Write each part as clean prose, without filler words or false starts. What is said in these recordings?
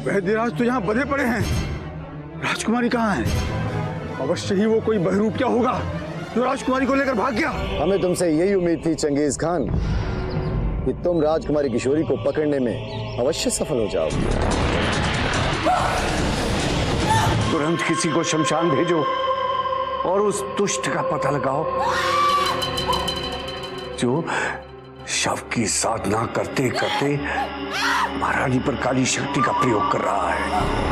वैद्यराज तो यहाँ बंधे पड़े हैं। राजकुमारी कहाँ है? अवश्य ही वो कोई बहरूपिया होगा जो राजकुमारी को लेकर भाग गया। हमें तुमसे यही उम्मीद थी चंगेज खान कि तुम राजकुमारी किशोरी को पकड़ने में अवश्य सफल हो जाओगे। तुरंत किसी को शमशान भेजो और उस दुष्ट का पता लगाओ जो शव की साधना करते करते महारानी पर काली शक्ति का प्रयोग कर रहा है।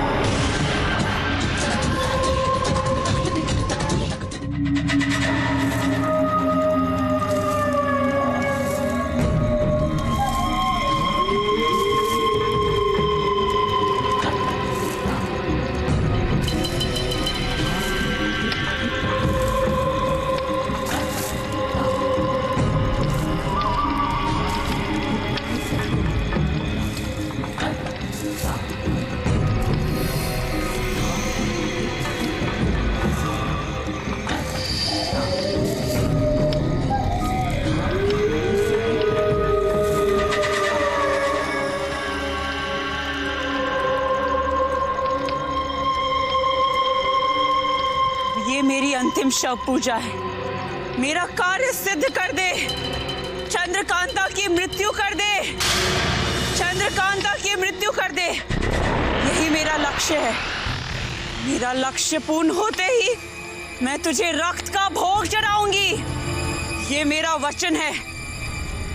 अंतिम शव पूजा है। मेरा कार्य सिद्ध कर दे। चंद्रकांता की मृत्यु कर दे। चंद्रकांता की मृत्यु कर दे। यही मेरा लक्ष्य है। मेरा लक्ष्य पूर्ण होते ही मैं तुझे रक्त का भोग चढ़ाऊंगी। ये मेरा वचन है।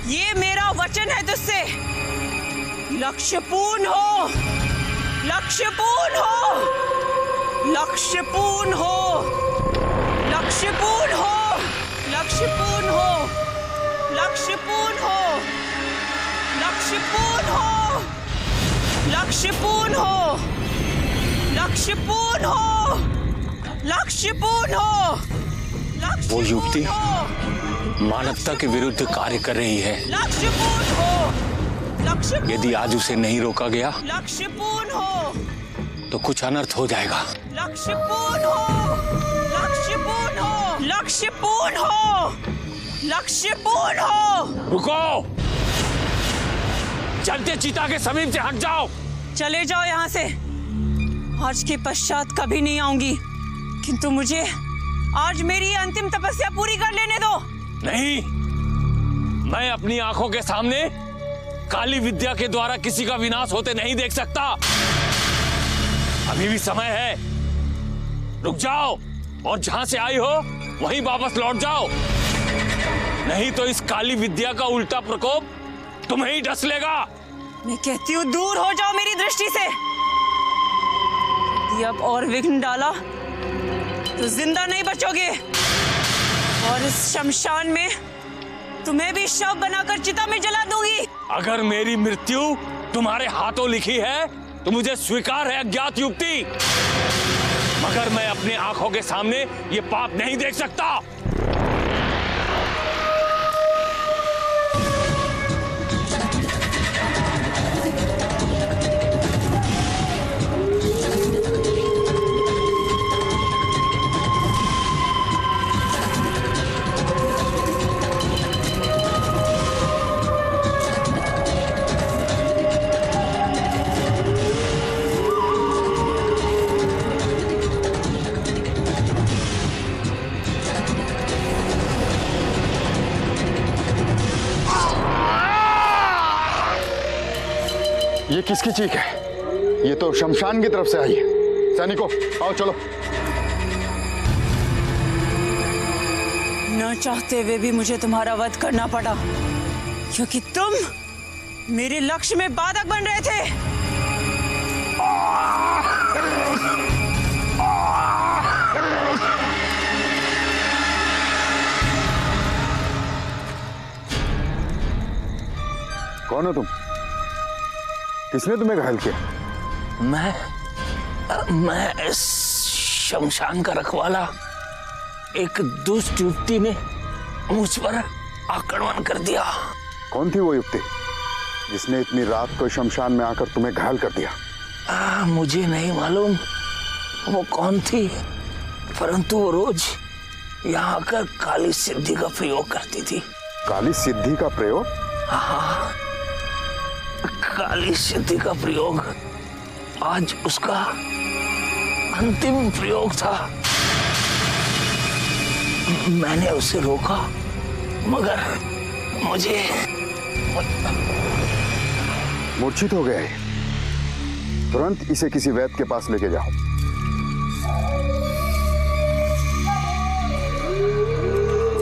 ये मेरा वचन है तुझसे। लक्ष्य पूर्ण हो। लक्ष्य पूर्ण हो। लक्ष्य पूर्ण हो। लक्ष्य पूर्ण हो। लक्ष्य पूर्ण हो। लक्ष्य पूर्ण हो। लक्ष्य पूर्ण हो। लक्ष्य पूर्ण हो। लक्ष्य पूर्ण हो। लक्ष्य पूर्ण हो। वो युवती मानवता के विरुद्ध कार्य कर रही है। लक्ष्य पूर्ण हो। लक्ष्य यदि आज उसे नहीं रोका गया लक्ष्य पूर्ण हो तो कुछ अनर्थ हो जाएगा। लक्ष्य पूर्ण हो। लक्ष्य पूर्ण हो। लक्ष्य पूर्ण हो। लक्ष्य पूर्ण हो। रुको, चलते चिता के समीप से हट जाओ। चले जाओ यहाँ से। आज के पश्चात कभी नहीं आऊंगी, किंतु मुझे आज मेरी अंतिम तपस्या पूरी कर लेने दो। नहीं, मैं अपनी आंखों के सामने काली विद्या के द्वारा किसी का विनाश होते नहीं देख सकता। अभी भी समय है। रुक जाओ और जहां से आई हो वहीं वापस लौट जाओ, नहीं तो इस काली विद्या का उल्टा प्रकोप तुम्हें ही डस लेगा। मैं कहती हूँ दूर हो जाओ मेरी दृष्टि से। यदि अब और विघ्न डाला तो जिंदा नहीं बचोगे और इस शमशान में तुम्हें भी शव बनाकर चिता में जला दूंगी। अगर मेरी मृत्यु तुम्हारे हाथों लिखी है तो मुझे स्वीकार है अज्ञात युवती, मगर मैं अपनी आंखों के सामने ये पाप नहीं देख सकता। ये किसकी चीख है? ये तो शमशान की तरफ से आई है। सैनिकों, आओ चलो। न चाहते हुए भी मुझे तुम्हारा वध करना पड़ा, क्योंकि तुम मेरे लक्ष्य में बाधक बन रहे थे। कौन हो तुम? किसने तुम्हें घायल किया? मैं शमशान का रखवाला। एक दुष्ट युवती ने मुझ पर आक्रमण कर दिया। कौन थी वो युवती जिसने इतनी रात को शमशान में आकर तुम्हें घायल कर दिया? मुझे नहीं मालूम वो कौन थी, परंतु वो रोज यहाँ आकर काली सिद्धि का प्रयोग करती थी। काली सिद्धि का प्रयोग? हाँ, काली सिद्धि का प्रयोग। आज उसका अंतिम प्रयोग था। मैंने उसे रोका, मगर मुझे मूर्छित हो गए। तुरंत इसे किसी वैद्य के पास लेके जाओ।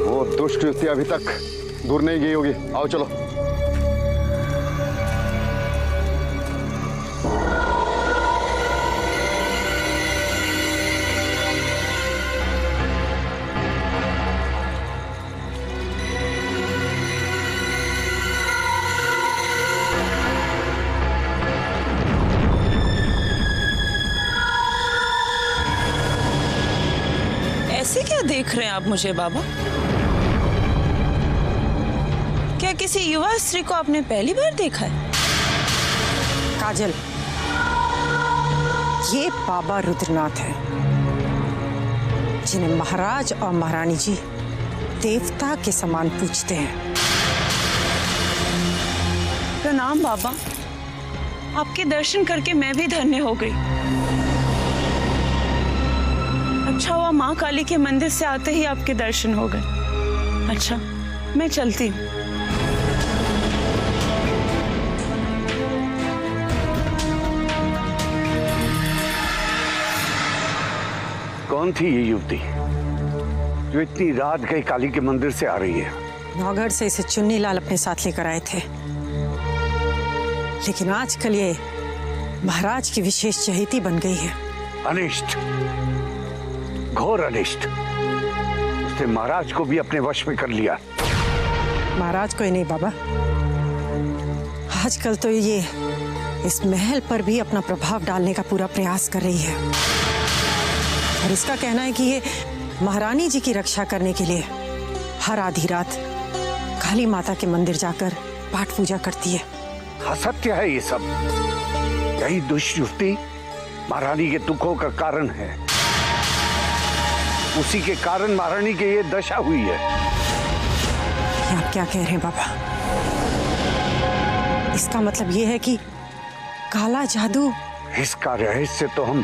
वो दुष्ट युक्ति अभी तक दूर नहीं गई होगी। आओ चलो। ऐसे क्या देख रहे हैं आप मुझे बाबा? क्या किसी युवा स्त्री को आपने पहली बार देखा है? काजल, ये बाबा रुद्रनाथ है, जिन्हें महाराज और महारानी जी देवता के समान पूजते हैं। प्रणाम बाबा, आपके दर्शन करके मैं भी धन्य हो गई। अच्छा हुआ माँ काली के मंदिर से आते ही आपके दर्शन हो गए। अच्छा, मैं चलती हूँ। कौन थी ये युवती जो इतनी रात गई काली के मंदिर से आ रही है? नौगढ़ से इसे चुन्नी लाल अपने साथ लेकर आए थे, लेकिन आजकल ये महाराज की विशेष चहेती बन गई है। अनिष्ट, घोर अनिष्ट। उसने महाराज को भी अपने वश में कर लिया। महाराज को ही नहीं बाबा, आजकल तो ये इस महल पर भी अपना प्रभाव डालने का पूरा प्रयास कर रही है। और इसका कहना है कि ये महारानी जी की रक्षा करने के लिए हर आधी रात काली माता के मंदिर जाकर पाठ पूजा करती है। असत्य है ये सब। यही दुष्ट युवती महारानी के दुखों का कारण है। उसी के कारण महारानी की ये दशा हुई है। ये आप क्या कह रहे हैं बाबा? इसका मतलब ये है कि काला जादू। इसका रहस्य तो हम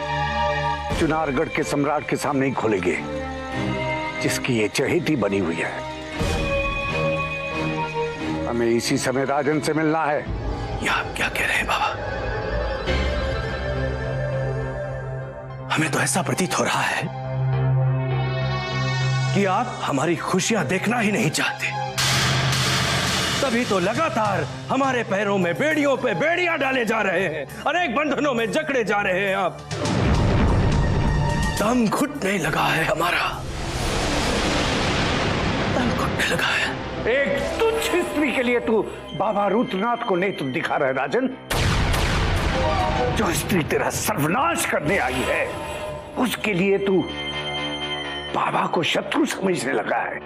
चुनारगढ़ के सम्राट के सामने ही खोलेंगे, जिसकी ये चहेती बनी हुई है। हमें इसी समय राजन से मिलना है। ये आप क्या कह रहे हैं बाबा? हमें तो ऐसा प्रतीत हो रहा है कि आप हमारी खुशियां देखना ही नहीं चाहते। तभी तो लगातार हमारे पैरों में बेड़ियों पे बेड़ियां डाले जा रहे हैं, अनेक बंधनों में जकड़े जा रहे हैं। आप दम घुटने लगा है, हमारा दम घुटने लगा है। एक तुच्छ स्त्री के लिए तू बाबा रुद्रनाथ को नेत्र दिखा रहा है राजन। जो स्त्री तेरा सर्वनाश करने आई है, उसके लिए तू बाबा को शत्रु समझने लगा है।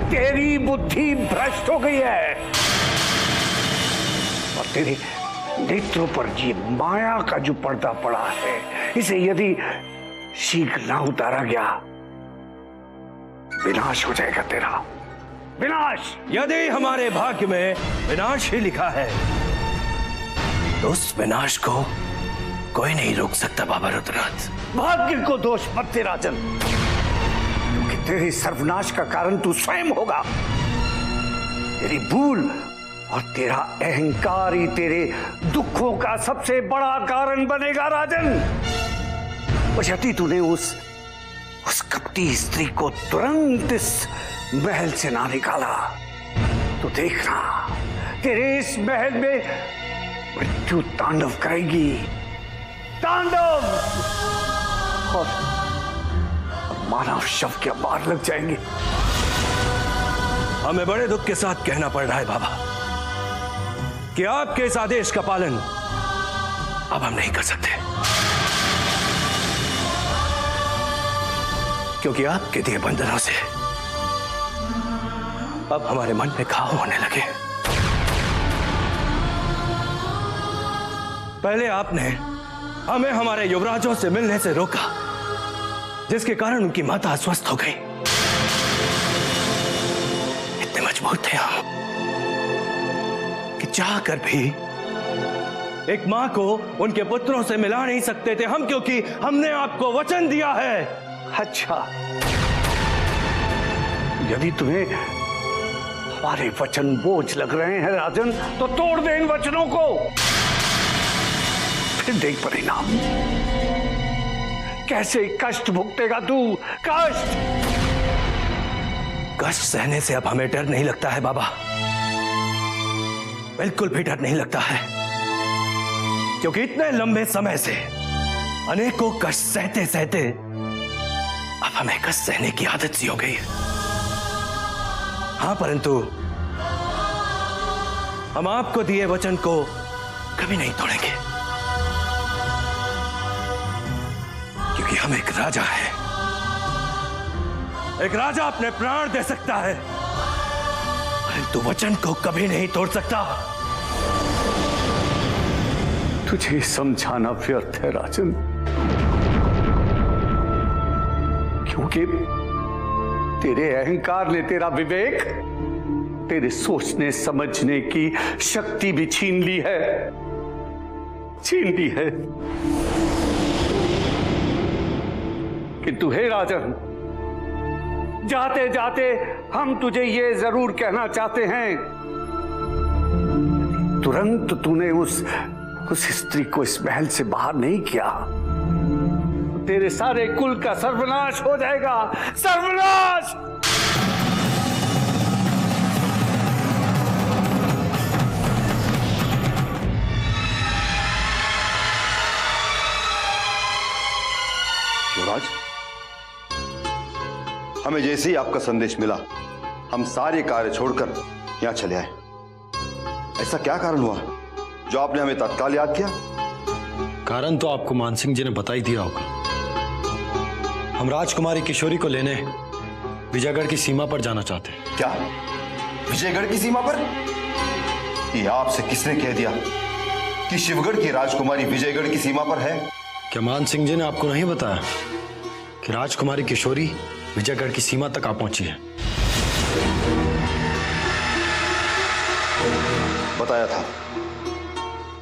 तेरी बुद्धि भ्रष्ट हो गई है और तेरे नेत्रों पर ये माया का जो पर्दा पड़ा है, इसे यदि शीघ्र ना उतारा गया, विनाश हो जाएगा तेरा। विनाश। यदि हमारे भाग्य में विनाश ही लिखा है, तो उस विनाश को कोई नहीं रोक सकता बाबा रुद्रनाथ। भाग्य को दोष मत दे राजन, क्योंकि तेरे सर्वनाश का कारण तू स्वयं होगा। तेरी भूल और तेरा अहंकार ही तेरे दुखों का सबसे बड़ा कारण बनेगा राजन। और यदि तूने उस कपटी स्त्री को तुरंत इस महल से ना निकाला, तो देखना तेरे इस महल में मृत्यु तांडव करेगी। तांडव। और मानव शव के मार लग जाएंगे। हमें बड़े दुख के साथ कहना पड़ रहा है बाबा कि आपके इस आदेश का पालन अब हम नहीं कर सकते, क्योंकि आपके दिए बंधनों से अब हमारे मन में घाव होने लगे। पहले आपने हमें हमारे युवराजों से मिलने से रोका, जिसके कारण उनकी माता अस्वस्थ हो गई। इतने मजबूर थे हम कि चाहकर भी एक माँ को उनके पुत्रों से मिला नहीं सकते थे हम, क्योंकि हमने आपको वचन दिया है। अच्छा, यदि तुम्हें हमारे वचन बोझ लग रहे हैं राजन, तो तोड़ दे इन वचनों को, फिर देख परिणाम। कैसे कष्ट भुगतेगा तू, कष्ट। कष्ट सहने से अब हमें डर नहीं लगता है बाबा, बिल्कुल भी डर नहीं लगता है, क्योंकि इतने लंबे समय से अनेकों कष्ट सहते सहते अब हमें कष्ट सहने की आदत सी हो गई है। हाँ, परंतु हम आपको दिए वचन को कभी नहीं तोड़ेंगे, क्योंकि हम एक राजा हैं। एक राजा अपने प्राण दे सकता है, परंतु वचन को कभी नहीं तोड़ सकता। तुझे समझाना व्यर्थ है राजन, क्योंकि तेरे अहंकार ने तेरा विवेक, तेरे सोचने समझने की शक्ति भी छीन ली है, छीन ली है। किंतु हे राजन, जाते जाते हम तुझे ये जरूर कहना चाहते हैं, तुरंत तूने उस स्त्री को इस महल से बाहर नहीं किया, तेरे सारे कुल का सर्वनाश हो जाएगा, सर्वनाश। युवराज, हमें जैसे ही आपका संदेश मिला, हम सारे कार्य छोड़कर यहां चले आए। ऐसा क्या कारण हुआ जो आपने हमें तत्काल याद किया? कारण तो आपको मानसिंह जी ने बता ही दिया होगा। हम राजकुमारी किशोरी को लेने विजयगढ़ की सीमा पर जाना चाहते हैं। क्या विजयगढ़ की सीमा पर? ये आपसे किसने कह दिया कि शिवगढ़ की राजकुमारी विजयगढ़ की सीमा पर है? क्या मानसिंह जी ने आपको नहीं बताया कि राजकुमारी किशोरी विजयगढ़ की सीमा तक आ पहुंची है? बताया था,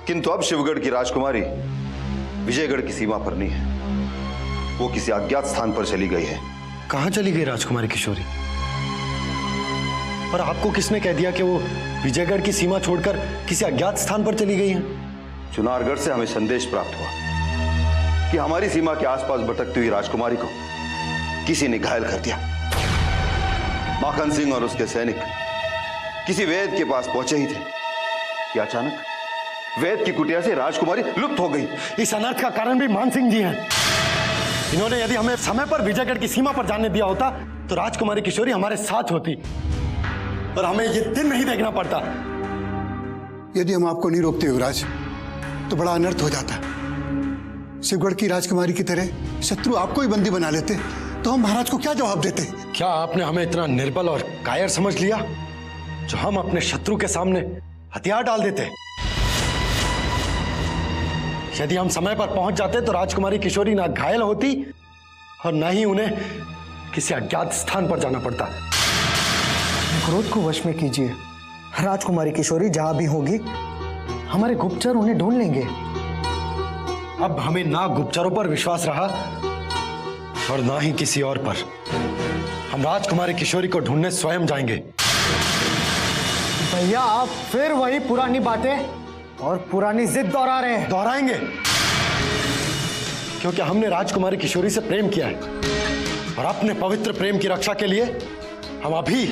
किंतु अब शिवगढ़ की राजकुमारी विजयगढ़ की सीमा पर नहीं है, वो किसी अज्ञात स्थान पर चली गई है। कहां चली गई राजकुमारी किशोरी? और आपको किसने कह दिया कि वो विजयगढ़ की सीमा छोड़कर किसी अज्ञात स्थान पर चली गई है? चुनारगढ़ से हमें संदेश प्राप्त हुआ कि हमारी सीमा के आसपास भटकती हुई राजकुमारी को किसी ने घायल कर दिया। माखन सिंह और उसके सैनिक किसी वेद के पास पहुंचे ही थे कि अचानक वेद की कुटिया से राजकुमारी लुप्त हो गई। इस अनर्थ का कारण भी मानसिंह जी हैं। इन्होंने यदि हमें समय पर विजयगढ़ की सीमा पर जाने दिया होता तो राजकुमारी किशोरी हमारे साथ होती और हमें ये दिन नहीं देखना पड़ता। यदि हम आपको नहीं रोकते युवराज तो बड़ा अनर्थ हो जाता। शिवगढ़ की राजकुमारी की तरह शत्रु आपको ही बंदी बना लेते तो हम महाराज को क्या जवाब देते? क्या आपने हमें इतना निर्बल और कायर समझ लिया जो हम अपने शत्रु के सामने हथियार डाल देते? यदि हम समय पर पहुंच जाते तो राजकुमारी किशोरी ना घायल होती और न ही उन्हें किसी अज्ञात स्थान पर जाना पड़ता। क्रोध को वश में कीजिए। राजकुमारी किशोरी जहां भी होगी हमारे गुप्तचर उन्हें ढूंढ लेंगे। अब हमें ना गुप्तचरों पर विश्वास रहा और ना ही किसी और पर। हम राजकुमारी किशोरी को ढूंढने स्वयं जाएंगे। भैया आप फिर वही पुरानी बातें और पुरानी जिद दोहरा रहे हैं। दोहराएंगे क्योंकि हमने राजकुमारी किशोरी से प्रेम किया है और अपने पवित्र प्रेम की रक्षा के लिए हम अभी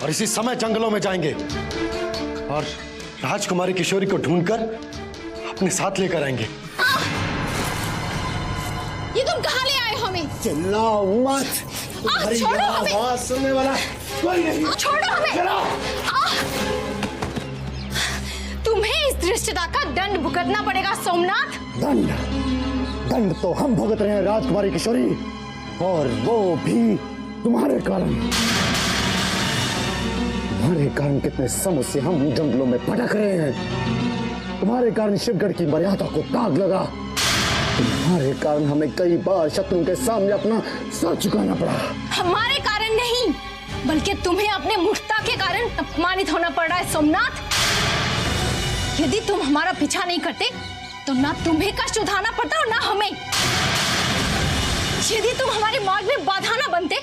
और इसी समय जंगलों में जाएंगे और राजकुमारी किशोरी को ढूंढकर अपने साथ लेकर आएंगे। ये तुम कहाँ ले आए हो हमें? चिल्लाओ मत, छोड़ो हमें। आवाज सुनने वाला कोई नहीं। छोड़ो हमें। तुम्हें इस धृष्टता का दंड भुगतना पड़ेगा सोमनाथ। दंड? दंड तो हम भुगत रहे हैं राजकुमारी किशोरी, और वो भी तुम्हारे कारण। तुम्हारे कारण कितने समय से हम जंगलों में भटक रहे हैं। तुम्हारे कारण शिवगढ़ की मर्यादा को दाग लगा। तुम्हारे कारण हमें कई बार शत्रुओं के सामने अपना सर झुकाना पड़ा। हमारे कारण नहीं, बल्कि तुम्हें अपने मूर्खता के कारण अपमानित होना पड़ रहा है सोमनाथ। यदि तुम हमारा पीछा नहीं करते तो ना तुम्हें कष्ट उठाना पड़ता और ना हमें। यदि तुम हमारे मार्ग में बाधा ना बनते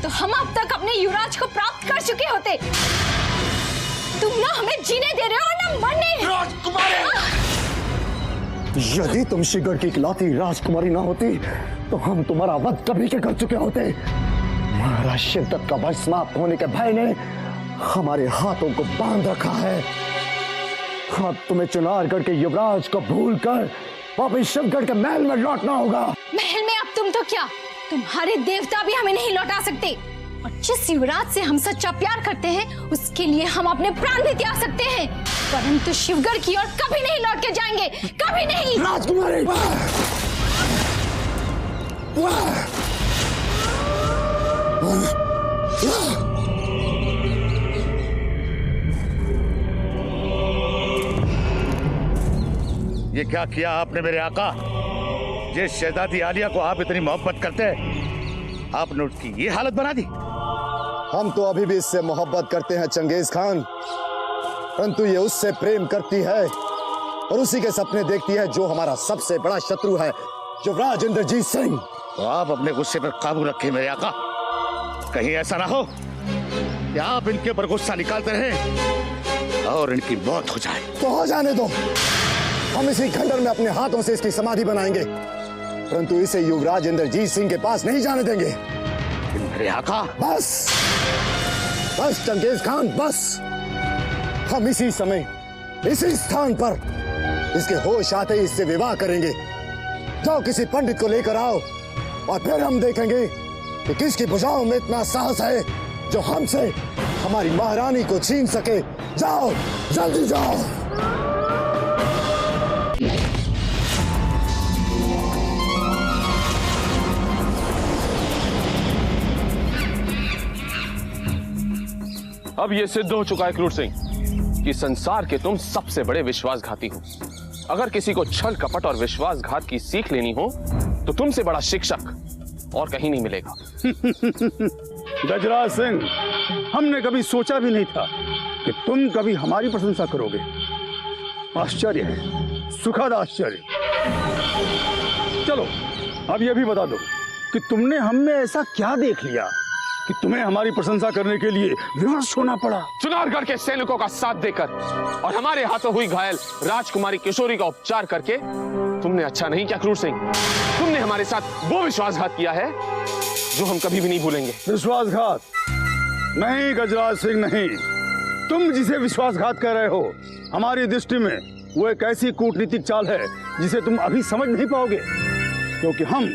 तो हम अब तक अपने युवराज को प्राप्त कर चुके होते। तुम ना हमें जीने दे रहे हो और ना मरने। राजकुमारी! यदि तुम शिवगढ़ की इकलौती राजकुमारी ना होती तो हम तुम्हारा वध कभी के कर चुके होते। महाराज शिवदत्त का वश समाप्त होने के भय ने हमारे हाथों को बांध रखा है। अब तुम्हें चुनारगढ़ के युवराज को भूलकर वापस शिवगढ़ के महल में लौटना होगा। महल में अब तुम तो क्या, तुम्हारे देवता भी हमें नहीं लौटा सकते। और जिस युवराज से हम सच्चा प्यार करते हैं उसके लिए हम अपने प्राण भी त्याग सकते हैं, परंतु शिवगढ़ की ओर कभी नहीं लौट के जाएंगे, कभी नहीं। राजकुमारी! ये क्या किया आपने मेरे आका? जिस शहजादी आलिया को आप इतनी मोहब्बत करते हैं, आपने उसकी ये हालत बना दी। हम तो अभी भी इससे मोहब्बत करते हैं चंगेज खान, परंतु ये उससे प्रेम करती है और उसी के सपने देखती है जो हमारा सबसे बड़ा शत्रु है, युवराज इंद्रजीत सिंह। तो आप अपने गुस्से पर काबू रखें मेरे आका। कहीं ऐसा ना हो कि आप इनके ऊपर गुस्सा निकालते रहें और इनकी मौत हो जाए। तो हो जाने दो, हम इसी खंडर में अपने हाथों से इसकी समाधि बनाएंगे, परंतु इसे युवराज इंद्रजीत सिंह के पास नहीं जाने देंगे। मेरे आका! बस बस चंगेज खान, बस। हम इसी समय इसी स्थान पर इसके होश आते ही इससे विवाह करेंगे। जाओ किसी पंडित को लेकर आओ और फिर हम देखेंगे कि किसकी भुजाओं में इतना साहस है जो हमसे हमारी महारानी को छीन सके। जाओ, जल्दी जाओ। अब यह सिद्ध हो चुका है क्रूर सिंह कि संसार के तुम सबसे बड़े विश्वासघाती हो। अगर किसी को छल कपट और विश्वासघात की सीख लेनी हो तो तुमसे बड़ा शिक्षक और कहीं नहीं मिलेगा। गजराज सिंह, हमने कभी सोचा भी नहीं था कि तुम कभी हमारी प्रशंसा करोगे। आश्चर्य है, सुखद आश्चर्य। चलो अब यह भी बता दो कि तुमने हम में ऐसा क्या देख लिया कि तुम्हें हमारी प्रशंसा करने के लिए विवश होना पड़ा। चुनारगढ़ के सैनिकों का साथ देकर और हमारे हाथों हुई घायल राजकुमारी किशोरी का उपचार करके तुमने अच्छा नहीं किया क्रूर सिंह। तुमने हमारे साथ वो विश्वासघात किया है जो हम कभी भी नहीं भूलेंगे। विश्वासघात नहीं गजराज सिंह, नहीं। तुम जिसे विश्वासघात कर रहे हो हमारी दृष्टि में वो एक ऐसी कूटनीतिक चाल है जिसे तुम अभी समझ नहीं पाओगे, क्योंकि हम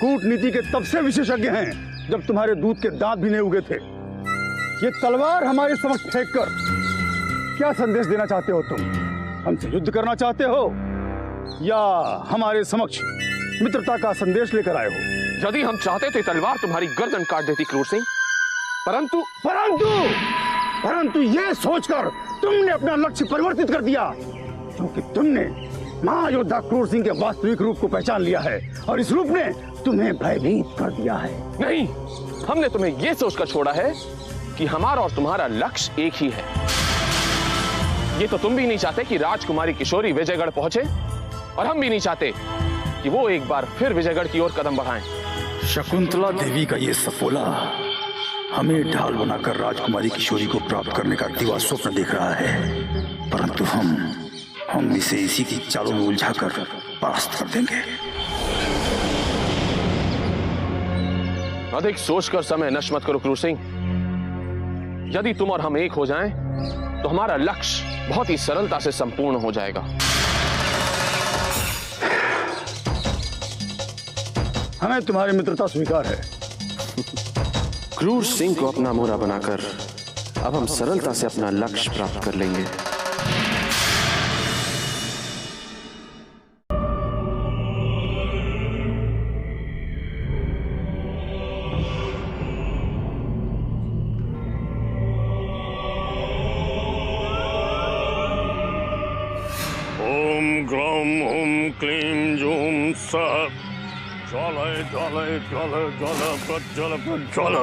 कूटनीति के तब से विशेषज्ञ हैं जब तुम्हारे दूध के दांत भी नहीं उगे थे। ये तलवार हमारे समक्ष फेंककर क्या संदेश देना चाहते हो तुम? हमसे युद्ध करना चाहते हो या हमारे समक्ष मित्रता का संदेश लेकर आए हो? यदि हम चाहते तो तलवार तुम्हारी गर्दन काट देती क्रूर सिंह, परंतु परंतु परंतु ये सोचकर तुमने अपना लक्ष्य परिवर्तित कर दिया, क्योंकि तुमने महायोद्धा क्रूर सिंह के वास्तविक रूप को पहचान लिया है और इस रूप ने तुम्हें भयभीत कर दिया है। नहीं, हमने तुम्हें यह सोचकर छोड़ा है कि हमारा और तुम्हारा लक्ष्य एक ही है। ये तो तुम भी नहीं चाहते कि राजकुमारी किशोरी विजयगढ़ पहुंचे और हम भी नहीं चाहते कि वो एक बार फिर विजयगढ़ की ओर कदम बढ़ाएं। शकुंतला देवी का ये सफोला हमें ढाल बनाकर राजकुमारी किशोरी को प्राप्त करने का दिवा स्वप्न देख रहा है, परंतु हम इसे इसी की चालों में उलझाकर परास्त कर देंगे। अधिक सोचकर समय नष्ट मत करो क्रूर सिंह। यदि तुम और हम एक हो जाएं, तो हमारा लक्ष्य बहुत ही सरलता से संपूर्ण हो जाएगा। हमें तुम्हारी मित्रता स्वीकार है। क्रूर सिंह को अपना मोहरा बनाकर अब हम सरलता से अपना लक्ष्य प्राप्त कर लेंगे। ओम ग्लौम ओम क्लीम जूम सः ज्वल ज्वल ज्वल ज्वल प्रज्वल प्रज्वल।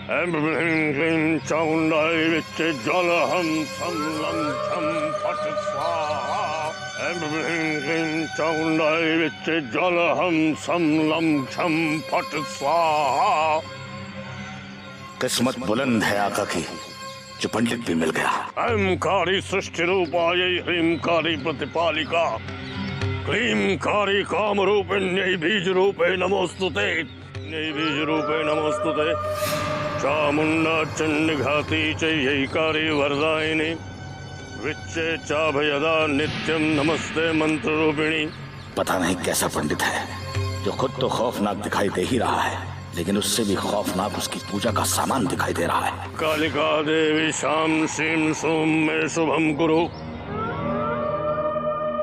ऐं ह्रीं क्लीं चामुण्डाय विच्चे ज्वलहं सं लं छं फट् स्वाहा। ऐं ह्रीं क्लीं चामुण्डाय विच्चे ज्वलहं सं लं छं फट् स्वाहा। किस्मत बुलंद है आका की, जो पंडित भी मिल गया। ऐंकारी सृष्टि रूपायै ह्रींकारी प्रतिपालिका क्लींकारी काम रूपिण्यै बीज रूपे नमोस्तुते। बीज रूपे नमोस्तुते। चामुण्डा चण्डघाती चैकारी वरदायिनी विच्चे चाभयदा नित्यं नमस्ते मंत्र रूपिणी। पता नहीं कैसा पंडित है जो खुद तो खौफनाक दिखाई दे ही रहा है, लेकिन उससे भी खौफनाक उसकी पूजा का सामान दिखाई दे रहा है। कालिका देवी शाम श्रीम सोम में शुभम कुरु।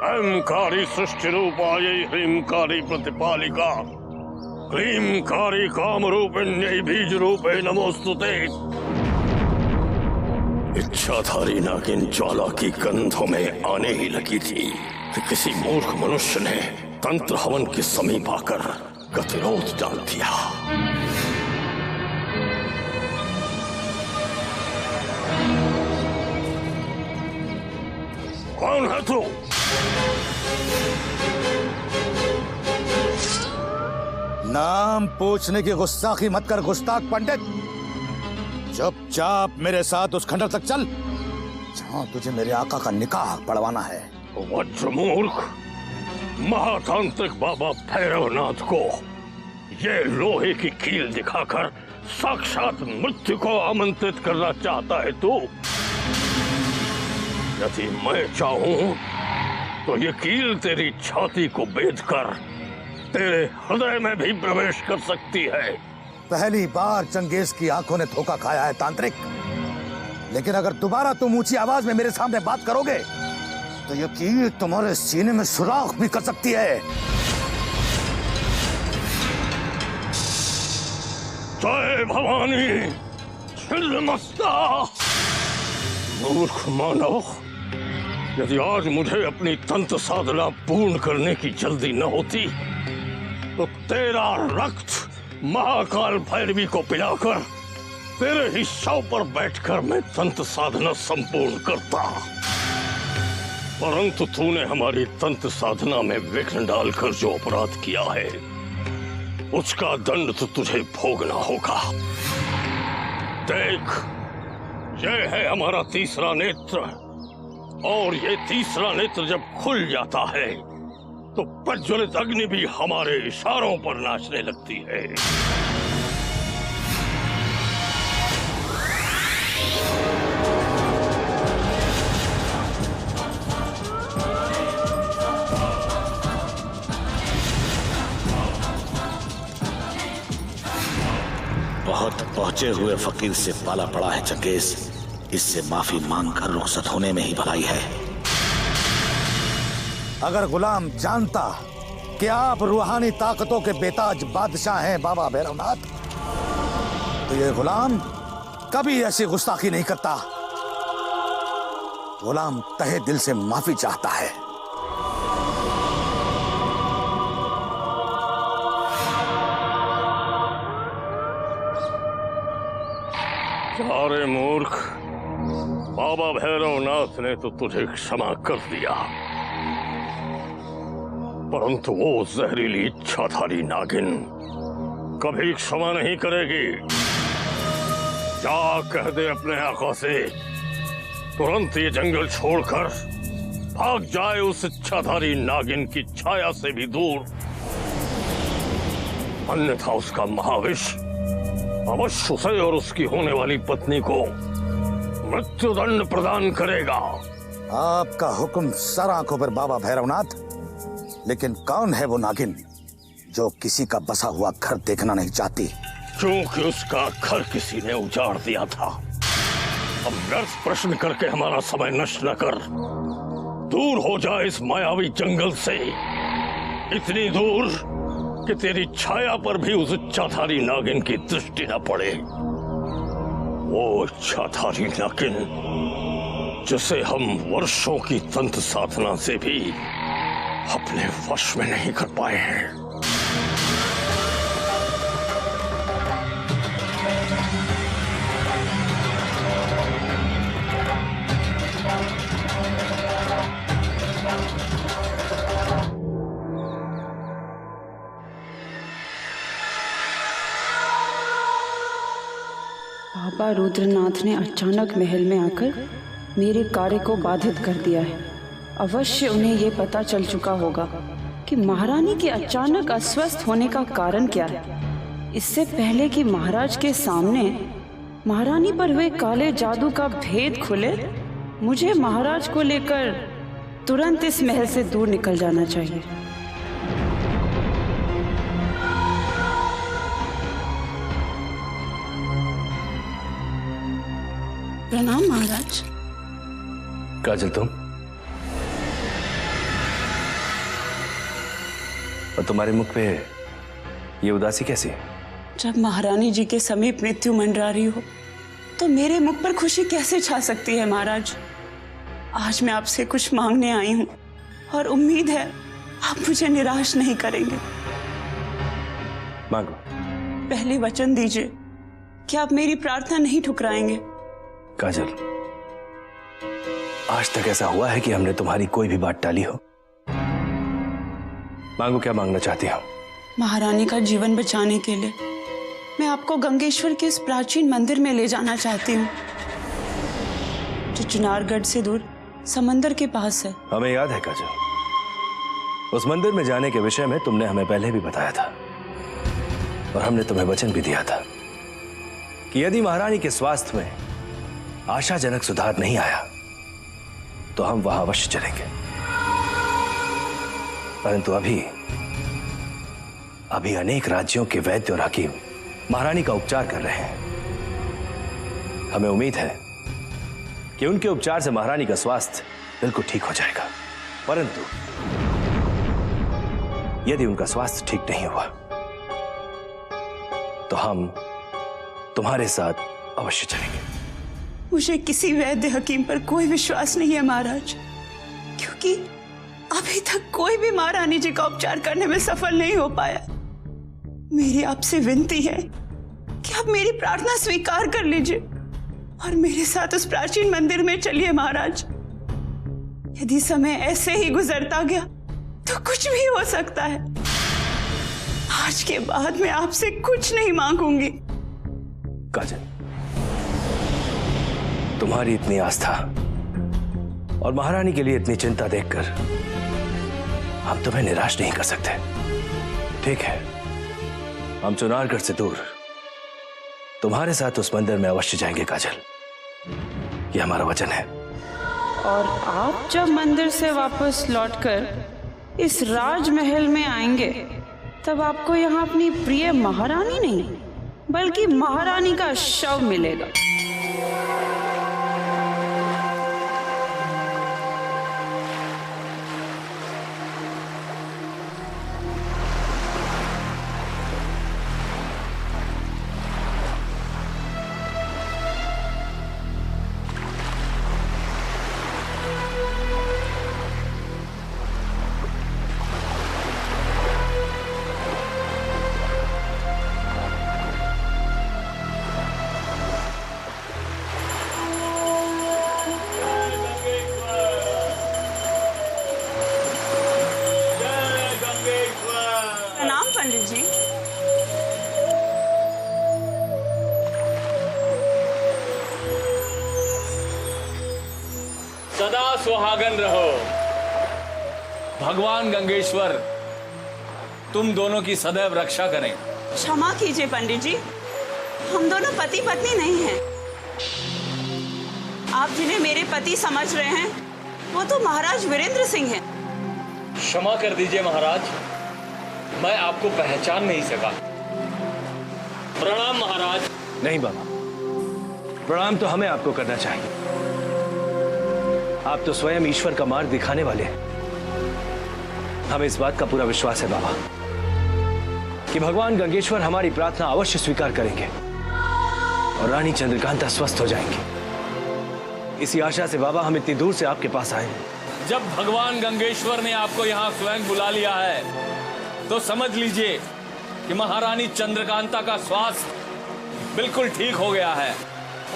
ऐंकारी सृष्टि रूपायै ह्रींकारी प्रतिपालिका क्लींकारी काम रूपिण्यै बीज रूपे नमोस्तुते। इच्छाधारी नागिन ज्वाला की गंधों में आने ही लगी थी कि किसी मूर्ख मनुष्य ने तंत्र हवन के समीप आकर गतिरोध डाल दिया। कौन है तू? नाम पूछने की गुस्ताखी मत कर गुस्ताख पंडित। चुपचाप मेरे साथ उस खंडर तक चल जहां तुझे मेरे आका का निकाह पढ़वाना है। वज्रमूर्ख, महातांत्रिक बाबा भैरवनाथ को ये लोहे की कील दिखाकर साक्षात मृत्यु को आमंत्रित करना चाहता है तू? यदि मैं चाहूं तो ये कील तेरी छाती को बेधकर तेरे हृदय में भी प्रवेश कर सकती है। पहली बार चंगेज की आंखों ने धोखा खाया है तांत्रिक, लेकिन अगर दोबारा तुम ऊंची आवाज में मेरे सामने बात करोगे तो ये कील तुम्हारे सीने में सुराख भी कर सकती है। जय भवानी छिन्नमस्ता। मूर्ख मानव, यदि आज मुझे अपनी तंत्र साधना पूर्ण करने की जल्दी न होती तो तेरा रक्त महाकाल भैरवी को पिलाकर तेरे ही शव पर बैठकर मैं तंत्र साधना संपूर्ण करता। परंतु तूने हमारी तंत्र साधना में विघ्न डालकर जो अपराध किया है उसका दंड तो तुझे भोगना होगा। देख, यह है हमारा तीसरा नेत्र, और ये तीसरा नेत्र जब खुल जाता है तो प्रज्वलित अग्नि भी हमारे इशारों पर नाचने लगती है। बहुत पहुंचे हुए फकीर से पाला पड़ा है चंगेज, इससे माफी मांगकर रुखसत होने में ही भलाई है। अगर गुलाम जानता कि आप रूहानी ताकतों के बेताज बादशाह हैं बाबा भैरवनाथ, तो ये गुलाम कभी ऐसी गुस्ताखी नहीं करता। गुलाम तहे दिल से माफी चाहता है। सारे मूर्ख, बाबा भैरवनाथ ने तो तुझे क्षमा कर दिया, परंतु वो जहरीली इच्छाधारी नागिन कभी क्षमा नहीं करेगी। जा कह दे अपने आका से तुरंत ये जंगल छोड़कर भाग जाए उस इच्छाधारी नागिन की छाया से भी दूर, अन्यथा उसका महाविष अवश्य उसे और उसकी होने वाली पत्नी को मृत्युदंड प्रदान करेगा। आपका हुक्म सर आंखों पर बाबा भैरवनाथ, लेकिन कौन है वो नागिन जो किसी का बसा हुआ घर देखना नहीं चाहती? क्योंकि उसका घर किसी ने उजाड़ दिया था। अब व्यर्थ प्रश्न करके हमारा समय नष्ट न कर, दूर हो जाए इस मायावी जंगल से, इतनी दूर कि तेरी छाया पर भी उस इच्छाधारी नागिन की दृष्टि न पड़े। वो इच्छाधारी नागिन जिसे हम वर्षों की तंत्र साधना से भी अपने वश में नहीं कर पाए हैं। रुद्रनाथ ने अचानक महल में आकर मेरे कार्य को बाधित कर दिया है। अवश्य उन्हें यह पता चल चुका होगा कि महारानी के अचानक अस्वस्थ होने का कारण क्या है। इससे पहले कि महाराज के सामने महारानी पर हुए काले जादू का भेद खुले, मुझे महाराज को लेकर तुरंत इस महल से दूर निकल जाना चाहिए। प्रणाम महाराज। काजल, तुम और तुम्हारे मुख पे ये उदासी कैसी है? जब महारानी जी के समीप मृत्यु मंडरा रही हो तो मेरे मुख पर खुशी कैसे छा सकती है महाराज। आज मैं आपसे कुछ मांगने आई हूँ और उम्मीद है आप मुझे निराश नहीं करेंगे। मांगो। पहले वचन दीजिए कि आप मेरी प्रार्थना नहीं ठुकराएंगे। काजल, आज तक ऐसा हुआ है कि हमने तुम्हारी कोई भी बात टाली हो? मांगो, क्या मांगना चाहती हो? महारानी का जीवन बचाने के लिए मैं आपको गंगेश्वर के इस प्राचीन मंदिर में ले जाना चाहती हूँ, जो चुनारगढ़ से दूर समंदर के पास है। हमें याद है काजल, उस मंदिर में जाने के विषय में तुमने हमें पहले भी बताया था और हमने तुम्हें वचन भी दिया था कि यदि महारानी के स्वास्थ्य में आशाजनक सुधार नहीं आया तो हम वहां अवश्य चलेंगे। परंतु अभी अनेक राज्यों के वैद्य और हकीम महारानी का उपचार कर रहे हैं। हमें उम्मीद है कि उनके उपचार से महारानी का स्वास्थ्य बिल्कुल ठीक हो जाएगा। परंतु यदि उनका स्वास्थ्य ठीक नहीं हुआ तो हम तुम्हारे साथ अवश्य चलेंगे। मुझे किसी वैद्य हकीम पर कोई विश्वास नहीं है महाराज, क्योंकि अभी तक कोई भी महारानी जी का उपचार करने में सफल नहीं हो पाया। मेरी आपसे विनती है कि आप मेरी प्रार्थना स्वीकार कर लीजिए और मेरे साथ उस प्राचीन मंदिर में चलिए महाराज। यदि समय ऐसे ही गुजरता गया तो कुछ भी हो सकता है। आज के बाद मैं आपसे कुछ नहीं मांगूंगी। काजल, तुम्हारी इतनी आस्था और महारानी के लिए इतनी चिंता देखकर हम तुम्हें निराश नहीं कर सकते। ठीक है, हम चुनारगढ़ से दूर तुम्हारे साथ उस मंदिर में अवश्य जाएंगे काजल, ये हमारा वचन है। और आप जब मंदिर से वापस लौटकर इस राजमहल में आएंगे तब आपको यहाँ अपनी प्रिय महारानी नहीं बल्कि महारानी का शव मिलेगा। पंडित जी, सदा सुहागन रहो। भगवान गंगेश्वर तुम दोनों की सदैव रक्षा करें। क्षमा कीजिए पंडित जी, हम दोनों पति पत्नी नहीं हैं। आप जिन्हें मेरे पति समझ रहे हैं वो तो महाराज वीरेंद्र सिंह हैं। क्षमा कर दीजिए महाराज, मैं आपको पहचान नहीं सका। प्रणाम महाराज। नहीं बाबा, प्रणाम तो हमें आपको करना चाहिए। आप तो स्वयं ईश्वर का मार्ग दिखाने वाले हैं। हमें इस बात का पूरा विश्वास है बाबा कि भगवान गंगेश्वर हमारी प्रार्थना अवश्य स्वीकार करेंगे और रानी चंद्रकांता स्वस्थ हो जाएंगे। इसी आशा से बाबा हम इतनी दूर से आपके पास आए। जब भगवान गंगेश्वर ने आपको यहाँ स्वयं बुला लिया है तो समझ लीजिए कि महारानी चंद्रकांता का स्वास्थ्य बिल्कुल ठीक हो गया है।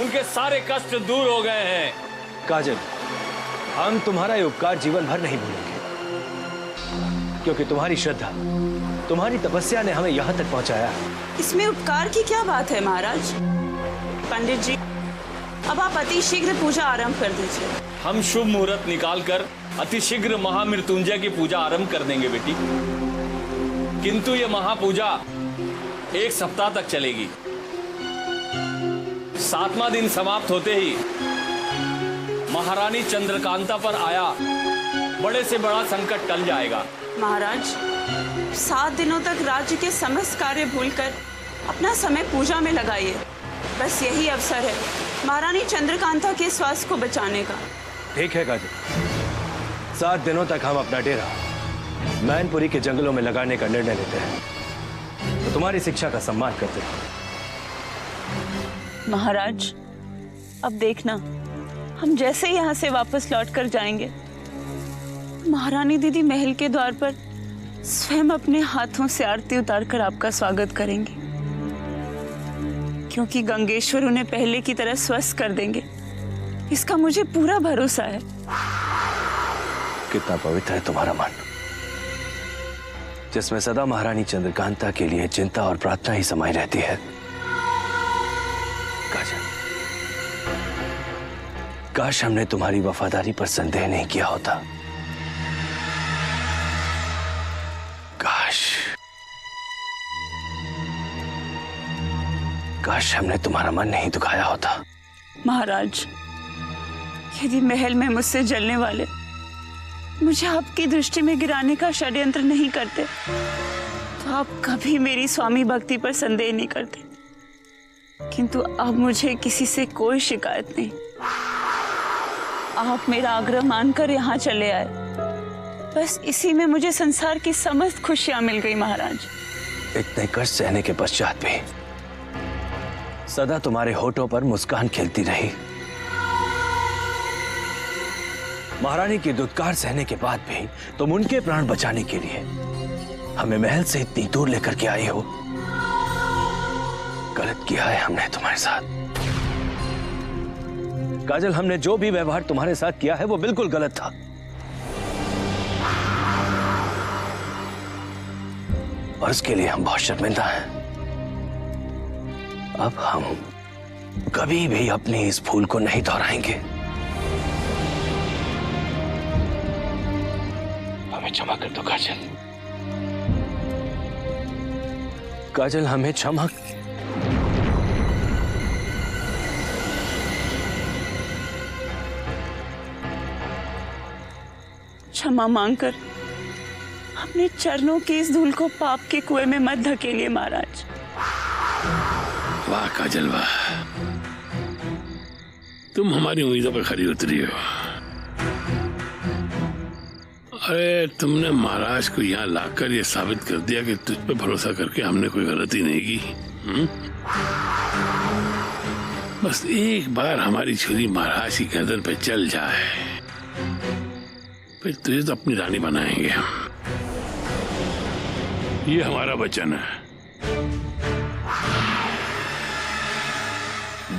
उनके सारे कष्ट दूर हो गए हैं। काजल, हम तुम्हारा ये उपकार जीवन भर नहीं भूलेंगे, क्योंकि तुम्हारी श्रद्धा, तुम्हारी तपस्या ने हमें यहाँ तक पहुँचाया। इसमें उपकार की क्या बात है महाराज? पंडित जी, अब आप अति शीघ्र पूजा आरंभ कर दीजिए। हम शुभ मुहूर्त निकालकर अतिशीघ्र महामृत्युंजय की पूजा आरंभ कर देंगे बेटी, किंतु यह महापूजा 1 सप्ताह तक चलेगी। 7वां दिन समाप्त होते ही महारानी चंद्रकांता पर आया बड़े से बड़ा संकट टल जाएगा। महाराज, 7 दिनों तक राज्य के समस्त कार्य भूलकर अपना समय पूजा में लगाइए। बस यही अवसर है महारानी चंद्रकांता के स्वास्थ्य को बचाने का। ठीक है काजल, 7 दिनों तक हम अपना डेरा मैनपुरी के जंगलों में लगाने का निर्णय लेते हैं, तो तुम्हारी शिक्षा का सम्मान करते हैं। महाराज, अब देखना, हम जैसे यहाँ से वापस लौट कर जाएंगे, महारानी दीदी महल के द्वार पर स्वयं अपने हाथों से आरती उतारकर आपका स्वागत करेंगी, क्योंकि गंगेश्वर उन्हें पहले की तरह स्वस्थ कर देंगे, इसका मुझे पूरा भरोसा है। कितना पवित्र है तुम्हारा मन, जिसमें सदा महारानी चंद्रकांता के लिए चिंता और प्रार्थना ही समाई रहती है। काजल, काश हमने तुम्हारी वफादारी पर संदेह नहीं किया होता। काश हमने तुम्हारा मन नहीं दुखाया होता। महाराज, यदि महल में मुझसे जलने वाले मुझे आपकी दृष्टि में गिराने का षड्यंत्र नहीं करते, तो आप कभी मेरी स्वामी भक्ति पर संदेह नहीं करते। किंतु अब मुझे किसी से कोई शिकायत नहीं। आप मेरा आग्रह मानकर यहाँ चले आए, बस इसी में मुझे संसार की समस्त खुशियां मिल गई। महाराज, इतने कष्ट सहने के पश्चात भी सदा तुम्हारे होठों पर मुस्कान खिलती रही। महारानी की दुत्कार सहने के बाद भी तुम उनके प्राण बचाने के लिए हमें महल से इतनी दूर लेकर के आई हो। गलत किया है हमने तुम्हारे साथ। काजल, हमने जो भी व्यवहार तुम्हारे साथ किया है वो बिल्कुल गलत था। और उसके लिए हम बहुत शर्मिंदा हैं। अब हम कभी भी अपनी इस भूल को नहीं दोहराएंगे। हमें क्षमा कर दो काजल। काजल, हमें क्षमा। क्षमा मांगकर अपने चरणों के इस धूल को पाप के कुएं में मत धकेलिए महाराज। वाह काजल वाह, तुम हमारी उम्मीदों पर खरी उतरी हो। अरे तुमने महाराज को यहाँ लाकर ये साबित कर दिया कि तुझ पे भरोसा करके हमने कोई गलती नहीं की। बस एक बार हमारी छुरी महाराज की गर्दन पे चल जाए, फिर तुझे तो अपनी रानी बनाएंगे हम। ये हमारा वचन है।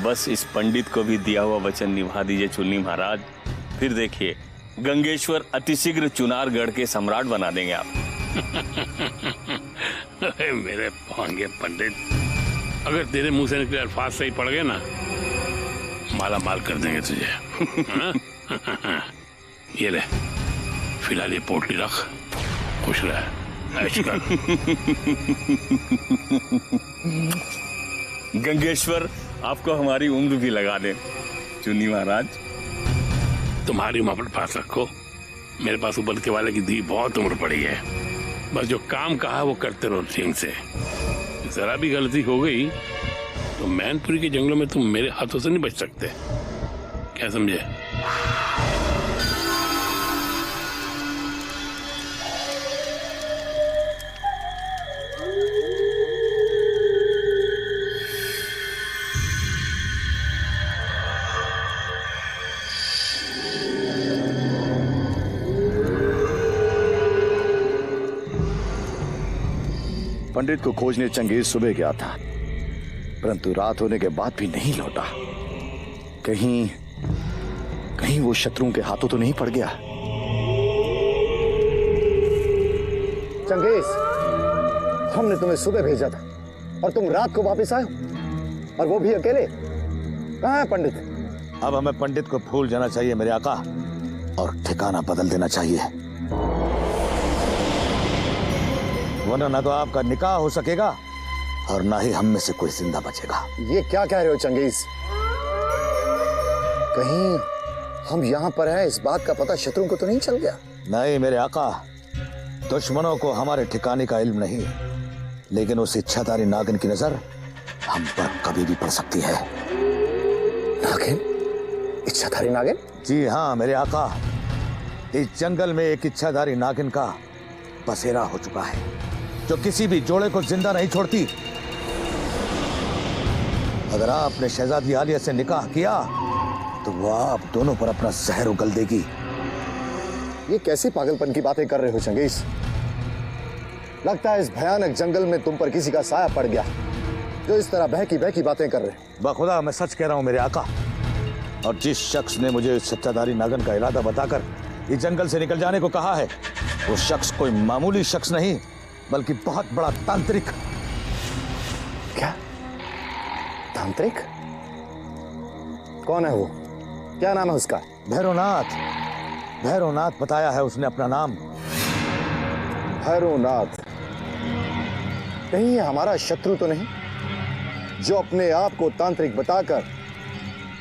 बस इस पंडित को भी दिया हुआ वचन निभा दीजिए चुन्नी महाराज, फिर देखिए गंगेश्वर अतिशीघ्र चुनारगढ़ के सम्राट बना देंगे आप। अरे मेरे भांगे पंडित, अगर तेरे मुंह से निकले अल्फाज सही पड़ गए ना, माला माल कर देंगे तुझे। ये ले, फिलहाल ये पोटली रख, खुश रह, ऐश कर। गंगेश्वर आपको हमारी उम्र भी लगा दे चुन्नी महाराज। तुम्हारी उम्र पर पास रखो, मेरे पास ऊपर के वाले की दी बहुत उम्र पड़ी है। बस जो काम कहा वो करते रहो ठीक से। जरा भी गलती हो गई तो मैनपुरी के जंगलों में तुम मेरे हाथों से नहीं बच सकते। क्या समझे? पंडित को खोजने चंगेज सुबह गया था, परंतु रात होने के बाद भी नहीं लौटा। कहीं वो शत्रुओं के हाथों तो नहीं पड़ गया। चंगेज, हमने तुम्हें सुबह भेजा था और तुम रात को वापस आए हो, और वो भी अकेले। कहाँ है पंडित? अब हमें पंडित को भूल जाना चाहिए मेरे आका, और ठिकाना बदल देना चाहिए, वरना ना तो आपका निकाह हो सकेगा और ना ही हम में से कोई जिंदा बचेगा। ये क्या कह रहे हो चंगेज? कहीं हम यहाँ पर हैं इस बात का पता शत्रुओं को तो नहीं चल गया? नहीं मेरे आका, दुश्मनों को हमारे ठिकाने का इल्म नहीं, लेकिन उस इच्छाधारी नागिन की नजर हम पर कभी भी पड़ सकती है। नागिन? इच्छाधारी नागिन? जी हाँ मेरे आका, इस जंगल में एक इच्छाधारी नागिन का बसेरा हो चुका है, जो किसी भी जोड़े को जिंदा नहीं छोड़ती। अगर आपने शहजादी आलिया से निकाह किया तो वो आप दोनों पर अपना जहर उगल देगी। ये कैसी पागलपन की बातें कर रहे हो चंगेज? लगता है इस भयानक जंगल में तुम पर किसी का साया पड़ गया, जो इस तरह बहकी बातें कर रहे। बखुदा मैं सच कह रहा हूं मेरे आका, और जिस शख्स ने मुझे इस सच्चाधारी नागन का इरादा बताकर इस जंगल से निकल जाने को कहा है, वो शख्स कोई मामूली शख्स नहीं बल्कि बहुत बड़ा तांत्रिक। क्या? तांत्रिक? कौन है वो? क्या नाम है उसका? भैरवनाथ। भैरवनाथ बताया है उसने अपना नाम। भैरवनाथ? कहीं ये हमारा शत्रु तो नहीं, जो अपने आप को तांत्रिक बताकर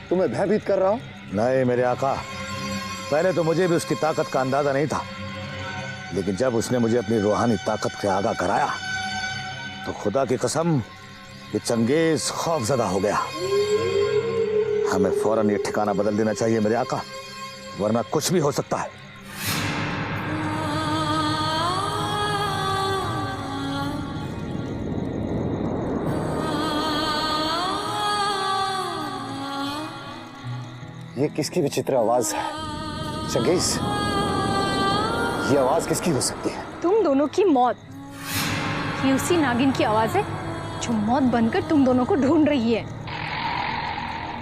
तुम्हें भयभीत कर रहा हो? नहीं मेरे आका, पहले तो मुझे भी उसकी ताकत का अंदाजा नहीं था, लेकिन जब उसने मुझे अपनी रूहानी ताकत से आगाह कराया तो खुदा की कसम कि चंगेज खौफजदा हो गया। हमें फौरन ये ठिकाना बदल देना चाहिए मेरे आका, वरना कुछ भी हो सकता है। ये किसकी विचित्र आवाज है चंगेज? ये आवाज किसकी हो सकती है? तुम दोनों की मौत। ये उसी नागिन की आवाज है जो मौत बनकर तुम दोनों को ढूंढ रही है।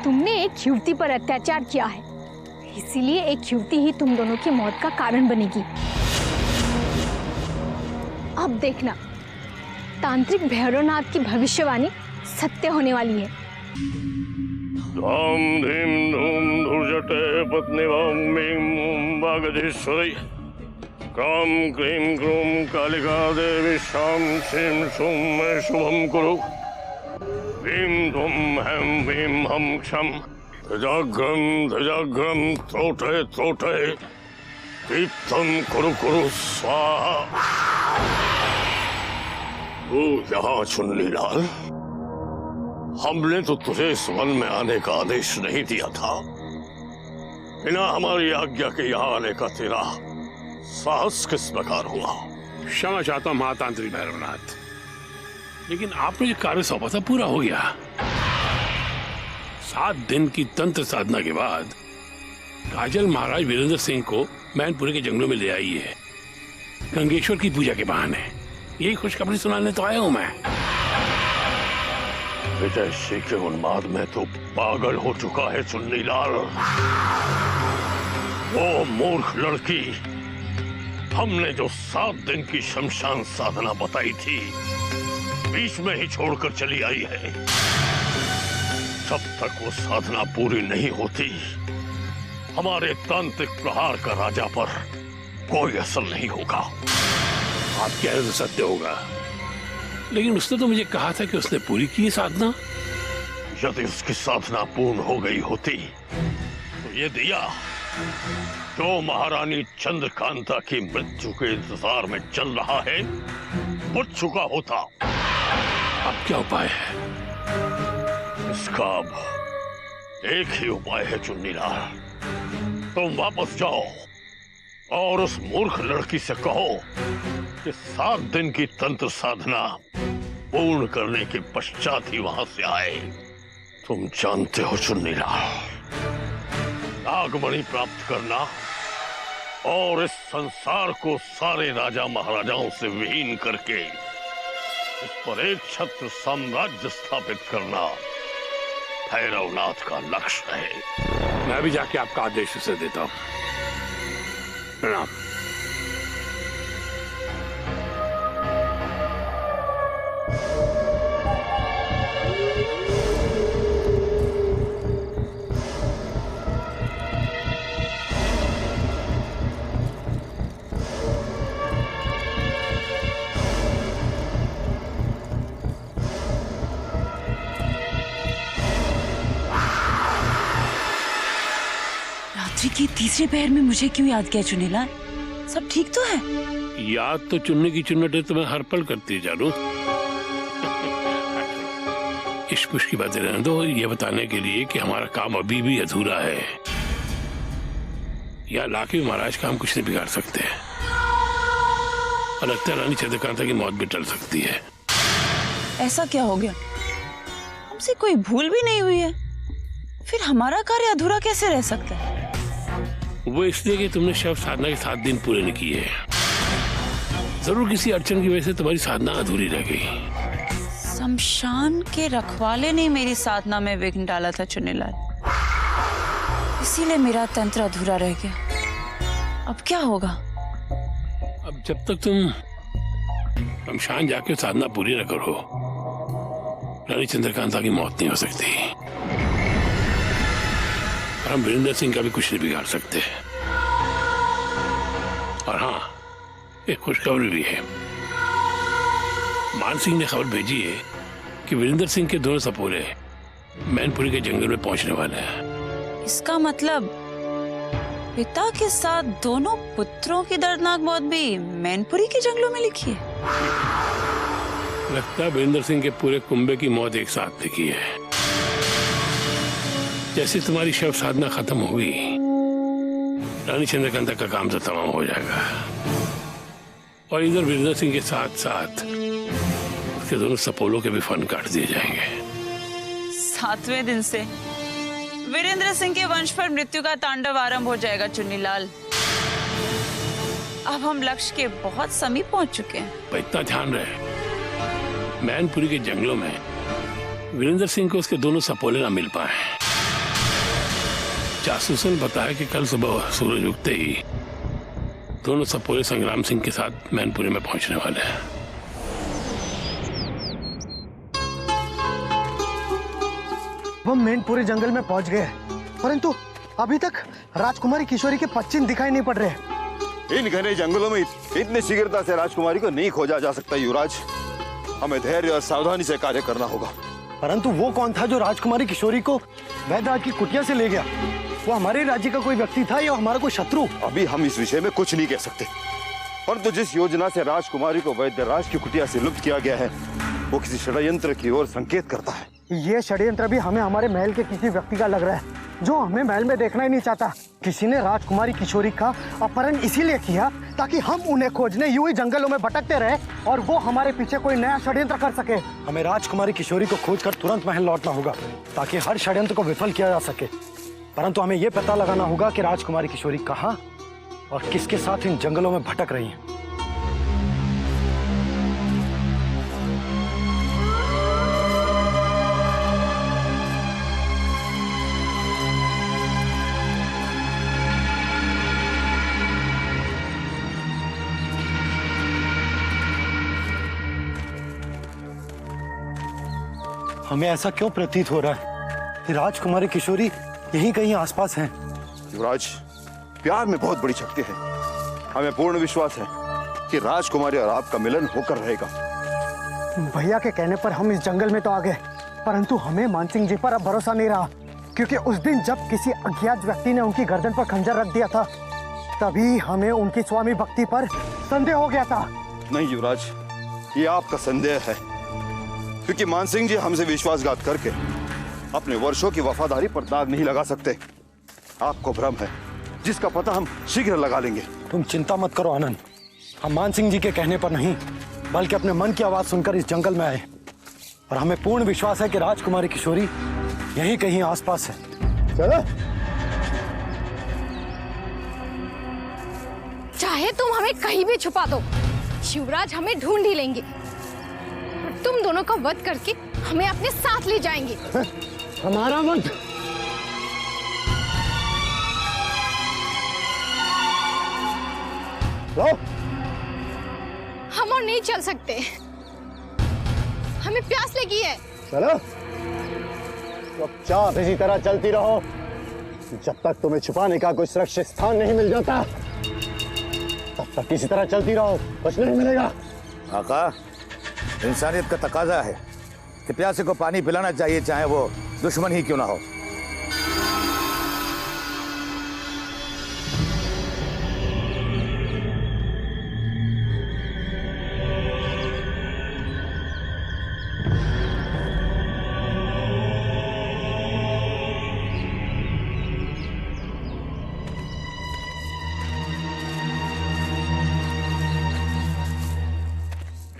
तुमने एक युवती पर अत्याचार किया है, इसीलिए एक युवती ही तुम दोनों की मौत का कारण बनेगी। अब देखना, तांत्रिक भैरवनाथ की भविष्यवाणी सत्य होने वाली है। धाम धीम धूम धुर्जटे पत्नी वाम मीं वागधीश्वरी काम क्रीम क्रूम कालिका देवी शाम सीम शुम में शुभम कुरु भीम धुम हम भीम हम क्षम ध्वजाग्रम त्रोटे त्रोटे दीप्तम कुरु कुरु स्वाहा। तू यहाँ चुन्नी लाल, हमने तो तुझे इस वन में आने का आदेश नहीं दिया था। बिना हमारी आज्ञा के यहाँ आने का तेरा साहस किस प्रकार हुआ? क्षमा चाहता हूँ महातांत्रिक भैरवनाथ, लेकिन आपने जो कार्य सौंपा था पूरा हो गया। 7 दिन की तंत्र साधना के बाद काजल महाराज वीरेंद्र सिंह को मैनपुरी के जंगलों में ले आई है, गंगेश्वर की पूजा के बहाने। यही खुशखबरी सुनाने तो आया हूँ मैं। विजय सिंह के उन्माद में तो पागल हो चुका है चुन्नी लाल। वो मूर्ख लड़की हमने जो 7 दिन की शमशान साधना बताई थी, बीच में ही छोड़कर चली आई है। जब तक वो साधना पूरी नहीं होती, हमारे तांत्रिक प्रहार का राजा पर कोई असर नहीं होगा। आप कह रहे तो सत्य होगा, लेकिन उसने तो मुझे कहा था कि उसने पूरी की साधना। यदि उसकी साधना पूर्ण हो गई होती तो ये दिया जो महारानी चंद्रकांता की मृत्यु के इंतजार में चल रहा है बुझ चुका होता। अब क्या उपाय है? इसका अब एक ही उपाय है चुन्नीलाल, तुम वापस जाओ और उस मूर्ख लड़की से कहो कि 7 दिन की तंत्र साधना पूर्ण करने के पश्चात ही वहां से आए। तुम जानते हो चुन्नीलाल, नागमणि प्राप्त करना और इस संसार को सारे राजा महाराजाओं से विहीन करके इस पर एक छत्र साम्राज्य स्थापित करना भैरवनाथ का लक्ष्य है। मैं भी जाके आपका आदेश उसे देता हूं। प्रणाम। रात्रि के तीसरे पहर में मुझे क्यों याद किया चुनीलाल? सब ठीक तो है? याद तो चुनने की चुन्नट है, तुम्हें हर पल करती है जानू। इश्क पुष्क की बातें रहने दो, ये बताने के लिए कि हमारा काम अभी भी अधूरा है। या लाके महाराज का हम कुछ नहीं बिगाड़ सकते और लगता है रानी चंद्रकांता की मौत भी टल सकती है। ऐसा क्या हो गया? हमसे कोई भूल भी नहीं हुई है, फिर हमारा कार्य अधूरा कैसे रह सकता है? वो इसलिए कि तुमने शव साधना के 7 दिन पूरे नहीं किए। जरूर किसी अड़चन की वजह से तुम्हारी साधना अधूरी रह गई। शमशान के रखवाले ने मेरी साधना में विघ्न डाला था चुनीलाल, इसीलिए मेरा तंत्र अधूरा रह गया। अब क्या होगा? अब जब तक तुम शमशान जाके साधना पूरी न करो, रानी चंद्रकांता की मौत नहीं हो सकती और हम वीरेंद्र सिंह का भी कुछ नहीं बिगाड़ सकते। और हाँ, एक खुशखबरी भी है। मान सिंह ने खबर भेजी है कि वीरेंद्र सिंह के दोनों सपोरे मैनपुरी के जंगल में पहुंचने वाले हैं। इसका मतलब पिता के साथ दोनों पुत्रों की दर्दनाक मौत भी मैनपुरी के जंगलों में लिखी है। लगता है वीरेंद्र सिंह के पूरे कुंबे की मौत एक साथ लिखी है। जैसे तुम्हारी शव साधना खत्म होगी, रानी चंद्रकांता का काम तो तमाम हो जाएगा और इधर वीरेंद्र सिंह के साथ साथ उसके दोनों सपोलों के भी फन काट दिए जाएंगे। 7वें दिन से वीरेंद्र सिंह के वंश पर मृत्यु का तांडव आरंभ हो जाएगा चुन्नीलाल। अब हम लक्ष्य के बहुत समीप पहुंच चुके हैं। पर इतना ध्यान रहे, मैनपुरी के जंगलों में वीरेंद्र सिंह को उसके दोनों सपोले ना मिल पाए। जासूसों ने बताया कि कल सुबह सूरज उगते ही दोनों सपोले संग्राम सिंह के साथ मैनपुरी में पहुंचने वाले हैं। वो मैनपुरी जंगल में पहुंच गए, परंतु अभी तक राजकुमारी किशोरी के पश्चिम दिखाई नहीं पड़ रहे। इन घने जंगलों में इतनी शीघ्रता से राजकुमारी को नहीं खोजा जा सकता युवराज। हमें धैर्य और सावधानी से कार्य करना होगा। परंतु वो कौन था जो राजकुमारी किशोरी को वैद्यराज की कुटिया से ले गया? वो हमारे राज्य का कोई व्यक्ति था या हमारा कोई शत्रु? अभी हम इस विषय में कुछ नहीं कह सकते, परंतु जिस योजना से राजकुमारी को वैद्यराज की कुटिया से लुप्त किया गया है, वो किसी षड्यंत्र की ओर संकेत करता है। ये षड्यंत्र भी हमें हमारे महल के किसी व्यक्ति का लग रहा है, जो हमें महल में देखना ही नहीं चाहता। किसी ने राजकुमारी किशोरी का अपहरण इसीलिए किया ताकि हम उन्हें खोजने यूं ही जंगलों में भटकते रहे और वो हमारे पीछे कोई नया षड्यंत्र कर सके। हमें राजकुमारी किशोरी को खोजकर तुरंत महल लौटना होगा ताकि हर षड्यंत्र को विफल किया जा सके। परंतु हमें ये पता लगाना होगा कि राजकुमारी किशोरी कहाँ और किसके साथ इन जंगलों में भटक रही है। हमें ऐसा क्यों प्रतीत हो रहा है कि राजकुमारी किशोरी यहीं कहीं आसपास हैं? युवराज, प्यार में बहुत बड़ी शक्ति है। हमें पूर्ण विश्वास है कि राजकुमारी और आपका मिलन होकर रहेगा। भैया के कहने पर हम इस जंगल में तो आ गए, परंतु हमें मानसिंह जी पर अब भरोसा नहीं रहा, क्योंकि उस दिन जब किसी अज्ञात व्यक्ति ने उनकी गर्दन पर खंजर रख दिया था, तभी हमें उनकी स्वामी भक्ति पर संदेह हो गया था। नहीं युवराज, ये आपका संदेह है, क्योंकि मानसिंह जी हमसे विश्वासघात करके अपने वर्षों की वफादारी पर दाग नहीं लगा सकते। आपको भ्रम है, जिसका पता हम शीघ्र लगा लेंगे। तुम चिंता मत करो आनंद, हम मानसिंह जी के कहने पर नहीं बल्कि अपने मन की आवाज सुनकर इस जंगल में आए और हमें पूर्ण विश्वास है कि राजकुमारी किशोरी यहीं कहीं आसपास है। चलो। चाहे तुम हमें कहीं भी छुपा दो, शिवराज हमें ढूंढ ही लेंगे। तुम दोनों का वध करके हमें अपने साथ ले जाएंगे। हमारा वध? लो। हम और नहीं चल सकते, हमें प्यास लगी है। चलो, चुपचाप इसी तरह चलती रहो जब तक तुम्हें छुपाने का कोई सुरक्षित स्थान नहीं मिल जाता। तब तक इसी तरह चलती रहो, कुछ नहीं मिलेगा। आका, इंसानियत का तकाजा है कि प्यासे को पानी पिलाना चाहिए, चाहे वो दुश्मन ही क्यों ना हो।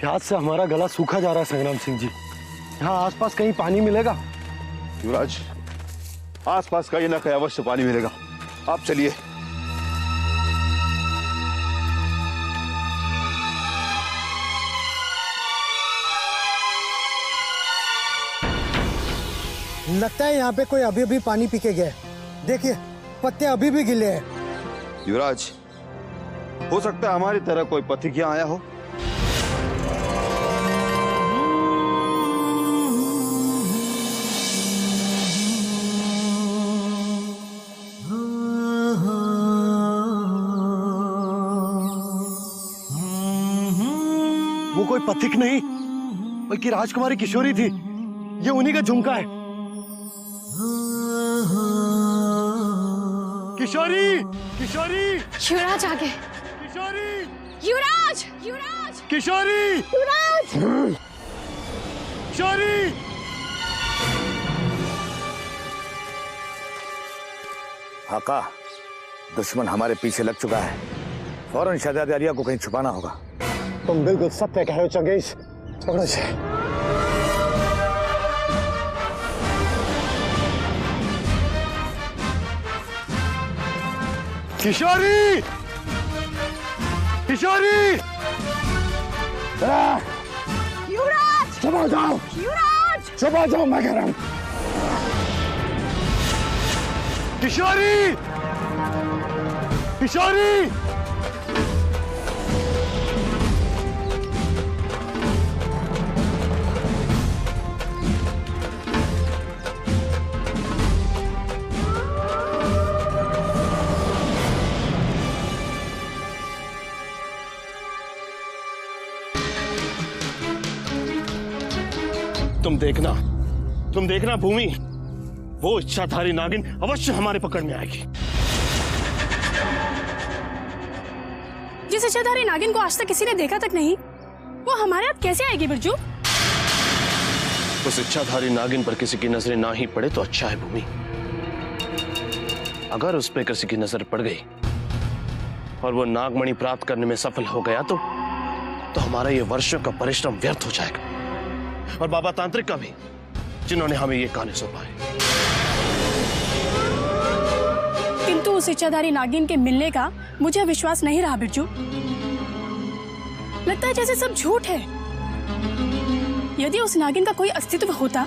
प्यास से हमारा गला सूखा जा रहा है संग्राम सिंह जी। यहाँ आसपास कहीं पानी मिलेगा? युवराज, आसपास कहीं ना कहीं अवश्य पानी मिलेगा। आप चलिए। लगता है यहाँ पे कोई अभी अभी पानी पी के गया है। देखिए, पत्ते अभी भी गिले हैं। युवराज, हो सकता है हमारी तरह कोई पथिक यहाँ आया हो। वो कोई पथिक नहीं बल्कि राजकुमारी किशोरी थी। ये उन्हीं का झुमका है। किशोरी, किशोरी, युवराज आ गए। किशोरी, युवराज, युवराज, किशोरी, युवराज, किशोरी। आका, दुश्मन हमारे पीछे लग चुका है। फौरन शहजादी आलिया को कहीं छुपाना होगा। तुम बिल्कुल सत्य कह रहे हो चंगेज। पकड़ो इसे। किशोरी, किशोरी, युवराज, चुप हो जाओ, युवराज, चुप हो जाओ, मैं कह रहा हूं। किशोरी, किशोरी। तुम देखना भूमि, वो इच्छाधारी नागिन अवश्य हमारे पकड़ में आएगी। जिस इच्छाधारी नागिन को आज तक किसी ने देखा तक नहीं, वो हमारे हाथ कैसे आएगी बिरजू? उस इच्छाधारी नागिन पर किसी की नजरें ना ही पड़े तो अच्छा है भूमि। अगर उस पर किसी की नजर पड़ गई और वो नागमणि प्राप्त करने में सफल हो गया तो हमारा ये वर्षों का परिश्रम व्यर्थ हो जाएगा, और बाबा तांत्रिक का भी, जिन्होंने हमें ये कहने सौंपा है। किंतु उस इच्छाधारी नागिन के मिलने का मुझे विश्वास नहीं रहा बिरजू। लगता है जैसे सब झूठ है। यदि उस नागिन का कोई अस्तित्व होता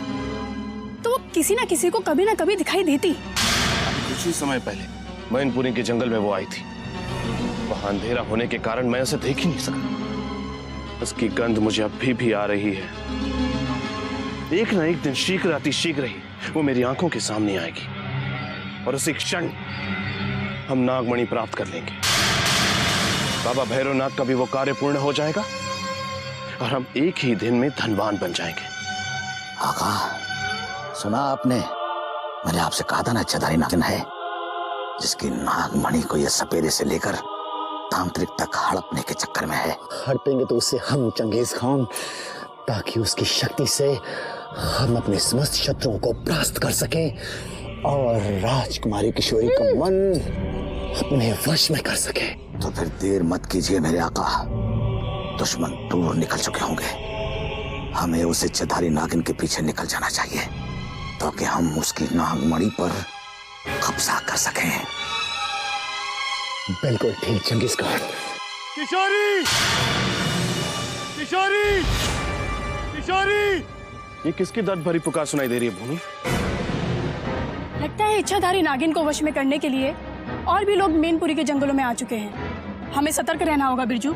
तो वो किसी ना किसी को कभी ना कभी दिखाई देती। कुछ ही समय पहले मैनपुरी के जंगल में वो आई थी। वहां अंधेरा होने के कारण मैं उसे देख ही नहीं सका। उसकी गंध मुझे अब भी आ रही है। एक ना एक दिन शीघ्र अति शीघ्र ही वो मेरी आंखों के सामने आएगी, और उसी क्षण हम नागमणि प्राप्त कर लेंगे। बाबा भैरवनाथ का भी वो कार्य पूर्ण हो जाएगा और हम एक ही दिन में धनवान बन जाएंगे। आका, सुना आपने? मैंने आपसे कहा था ना, इच्छाधारी नागिन है जिसकी नागमणि को यह सपेरे से लेकर तांत्रिक तक हड़पने के चक्कर में है। हड़पेंगे तो उससे हम चंगेज खान, ताकि उसकी शक्ति से हम अपने समस्त शत्रुओं को परास्त कर सकें और राजकुमारी किशोरी का मन अपने वश में कर सके। तो फिर देर मत कीजिए मेरे आका। दुश्मन दूर निकल चुके होंगे। हमें उस इच्छाधारी नागिन के पीछे निकल जाना चाहिए ताकि हम उसकी नागमणि पर कब्जा कर सकें। बिल्कुल ठीक चंगेज खान। किशोरी, किशोरी, किशोरी। ये किसकी दर्द भरी पुकार सुनाई दे रही है भूमि? लगता है इच्छाधारी नागिन को वश में करने के लिए और भी लोग मैनपुरी के जंगलों में आ चुके हैं। हमें सतर्क रहना होगा बिरजू।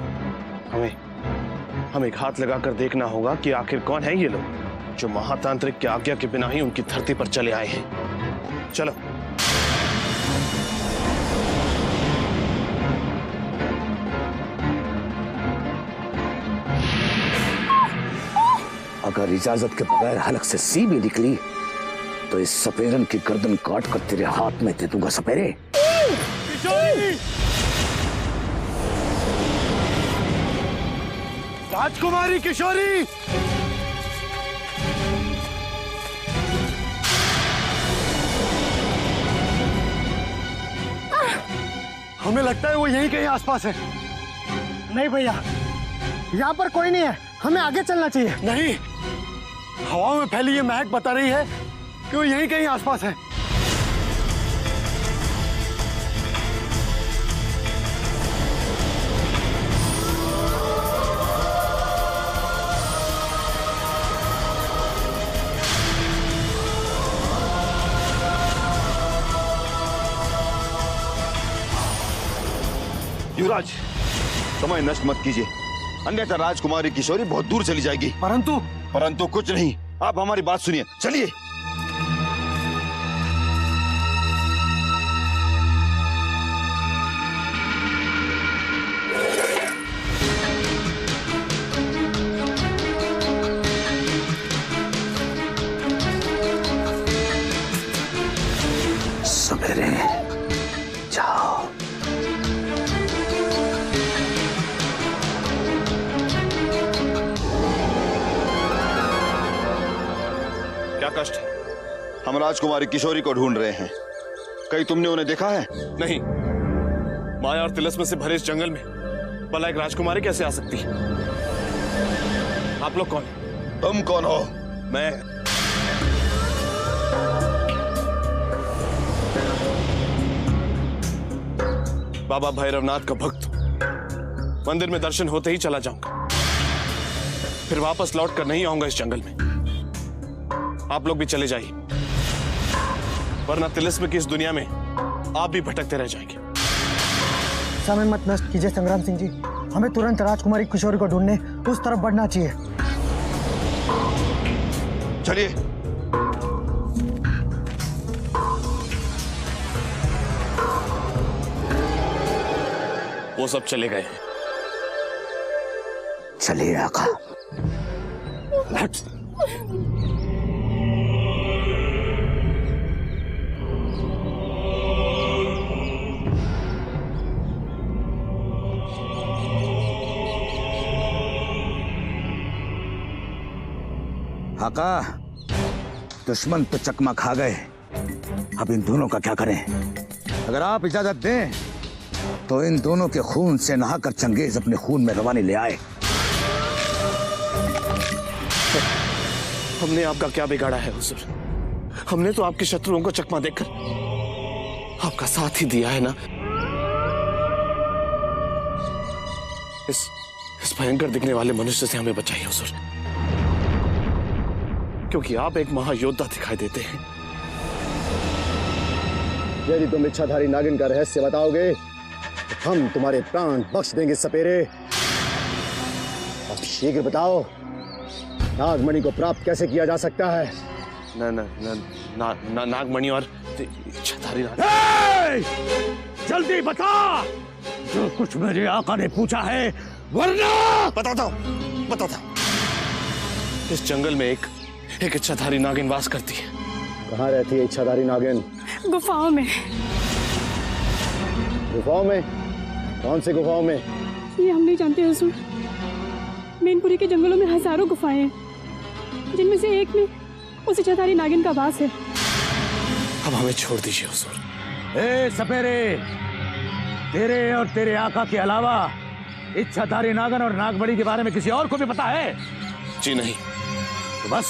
हमें एक हाथ लगाकर देखना होगा कि आखिर कौन है ये लोग जो महातांत्रिक की आज्ञा के बिना ही उनकी धरती पर चले आए हैं। चलो। अगर इजाजत के बगैर हलक से सी भी निकली तो इस सपेरन की गर्दन काट कर तेरे हाथ में दे दूंगा सपेरे। किशोरी! राजकुमारी किशोरी! हमें लगता है वो यहीं कहीं आसपास है। नहीं भैया, यहाँ पर कोई नहीं है। हमें आगे चलना चाहिए। नहीं, हवाओं में फैली ये महक बता रही है कि वो यहीं कहीं आसपास है। युवराज, समय नष्ट मत कीजिए, अन्यथा राजकुमारी किशोरी बहुत दूर चली जाएगी। परंतु कुछ नहीं, आप हमारी बात सुनिए, चलिए। सवेरे जाओ। क्या कष्ट है? हम राजकुमारी किशोरी को ढूंढ रहे हैं। कहीं तुमने उन्हें देखा है? नहीं, माया और तिलस्म से भरे इस जंगल में भला एक राजकुमारी कैसे आ सकती है? आप लोग कौन हैं? तुम कौन हो? मैं बाबा भैरवनाथ का भक्त हूं। मंदिर में दर्शन होते ही चला जाऊंगा, फिर वापस लौट कर नहीं आऊंगा इस जंगल में। आप लोग भी चले जाइए, वरना तिलिस्म की इस दुनिया में आप भी भटकते रह जाएंगे। समय मत नष्ट कीजिए संग्राम सिंह जी, हमें तुरंत राजकुमारी किशोरी को ढूंढने उस तरफ बढ़ना चाहिए। चलिए। वो सब चले गए। चलिए आका। आका, दुश्मन तो चकमा खा गए, अब इन दोनों का क्या करें? अगर आप इजाजत दें तो इन दोनों के खून से नहाकर चंगेज अपने खून में रवानी ले आए। हमने आपका क्या बिगाड़ा है हुजूर? हमने तो आपके शत्रुओं को चकमा देकर आपका साथ ही दिया है ना। इस भयंकर दिखने वाले मनुष्य से हमें बचाइए हुजूर, क्योंकि आप एक महायोद्धा दिखाई देते हैं। यदि तुम इच्छाधारी नागिन का रहस्य बताओगे तो हम तुम्हारे प्राण बख्श देंगे सपेरे। अब शीघ्र बताओ, नागमणि को प्राप्त कैसे किया जा सकता है? नागमणि और इच्छाधारी जल्दी बता जो कुछ मेरे आका ने पूछा है, वरना बताता हूं। इस जंगल में एक इच्छाधारी नागिन वास करती है। कहाँ रहती है इच्छाधारी नागिन? गुफाओं में। गुफाओं में? कौन सी गुफाओं में? ये हम नहीं जानते हुजूर। मैनपुरी के जंगलों में हजारों गुफाएं हैं, जिनमें से एक में उस इच्छाधारी नागिन का वास है। अब हमें छोड़ दीजिए हुजूर। ए सपेरे, तेरे और तेरे आका के अलावा इच्छाधारी नागन और नागमणि के बारे में किसी और को भी पता है? जी नहीं। तो बस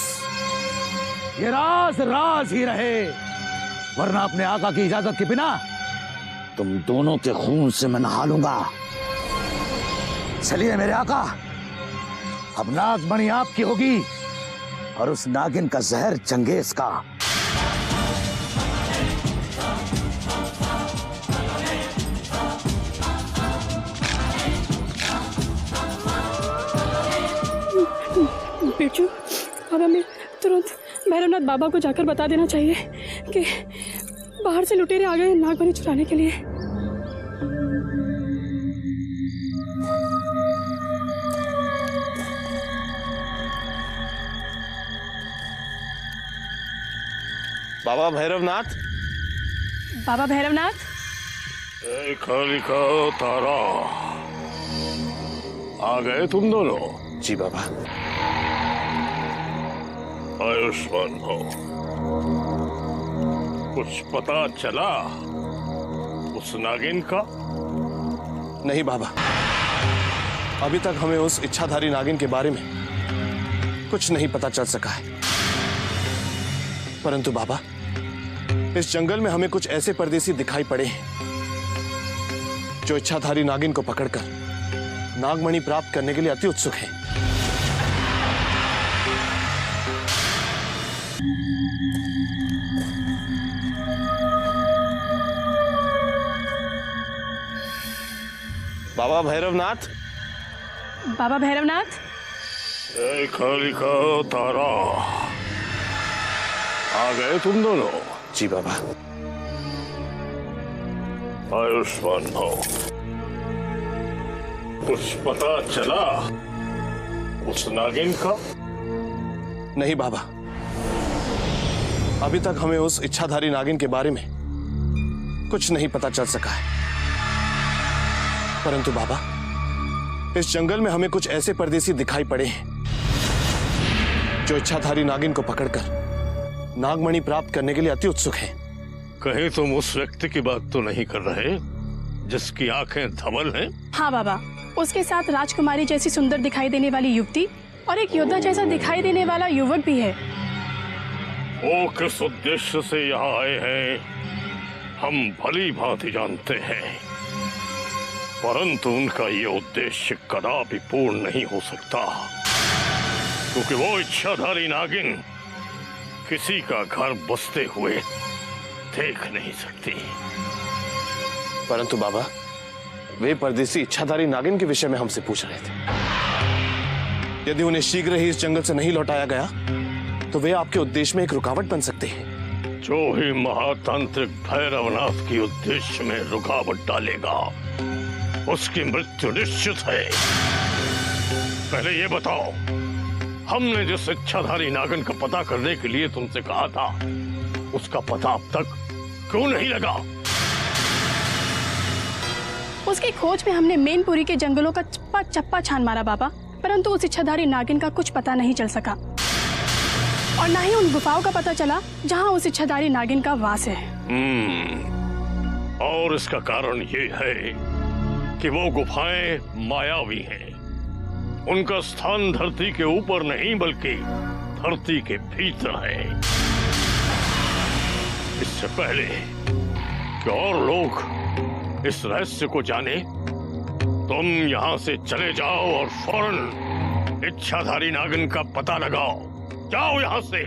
ये राज राज ही रहे, वरना अपने आका की इजाजत के बिना तुम दोनों के खून से मैं नहा लूंगा। चलिए मेरे आका, अब नागमणि आपकी होगी और उस नागिन का जहर चंगेज का। बिरजू, अब हमें तुरंत भैरवनाथ बाबा को जाकर बता देना चाहिए कि बाहर से लुटेरे आ गए नागमणि चुराने के लिए। बाबा भैरवनाथ। बाबा भैरवनाथ। लिखा तारा, आ गए तुम दोनों? जी बाबा। आयुष्मान हो। कुछ पता चला उस नागिन का? नहीं बाबा, अभी तक हमें उस इच्छाधारी नागिन के बारे में कुछ नहीं पता चल सका है। परंतु बाबा, इस जंगल में हमें कुछ ऐसे परदेसी दिखाई पड़े हैं जो इच्छाधारी नागिन को पकड़कर नागमणि प्राप्त करने के लिए अति उत्सुक हैं। बाबा भैरवनाथ। बाबा भैरवनाथ। कालिका तारा, आ गए तुम दोनों? जी बाबा। आयुष्मान भव। कुछ पता चला उस नागिन का? नहीं बाबा, अभी तक हमें उस इच्छाधारी नागिन के बारे में कुछ नहीं पता चल सका है। परंतु बाबा, इस जंगल में हमें कुछ ऐसे परदेसी दिखाई पड़े हैं जो इच्छाधारी नागिन को पकड़कर नागमणि प्राप्त करने के लिए अति उत्सुक हैं। कहीं तुम उस व्यक्ति की बात तो नहीं कर रहे जिसकी आंखें धवल हैं? हाँ बाबा, उसके साथ राजकुमारी जैसी सुंदर दिखाई देने वाली युवती और एक योद्धा जैसा दिखाई देने वाला युवक भी है। वो किस उद्देश्य से यहाँ आए हैं हम भली भांति जानते हैं, परंतु उनका ये उद्देश्य कदापि पूर्ण नहीं हो सकता, क्योंकि वो इच्छाधारी नागिन किसी का घर बसते हुए देख नहीं सकती। परंतु बाबा, वे परदेसी इच्छाधारी नागिन के विषय में हमसे पूछ रहे थे। यदि उन्हें शीघ्र ही इस जंगल से नहीं लौटाया गया तो वे आपके उद्देश्य में एक रुकावट बन सकते हैं। जो ही महातांत्रिक भैरवनाथ की उद्देश्य में रुकावट डालेगा उसकी मृत्यु निश्चित है। पहले ये बताओ, हमने जिस इच्छाधारी नागिन का पता करने के लिए तुमसे कहा था उसका पता अब तक क्यों नहीं लगा? उसकी खोज में हमने मैनपुरी के जंगलों का चप्पा चप्पा छान मारा बाबा, परंतु उस इच्छाधारी नागिन का कुछ पता नहीं चल सका और न ही उन गुफाओं का पता चला जहां उस इच्छाधारी नागिन का वास है। और इसका कारण ये है कि वो गुफाएं मायावी हैं। उनका स्थान धरती के ऊपर नहीं बल्कि धरती के भीतर है। इससे पहले कि और लोग इस रहस्य को जाने, तुम यहां से चले जाओ और फौरन इच्छाधारी नागिन का पता लगाओ। जाओ यहां से।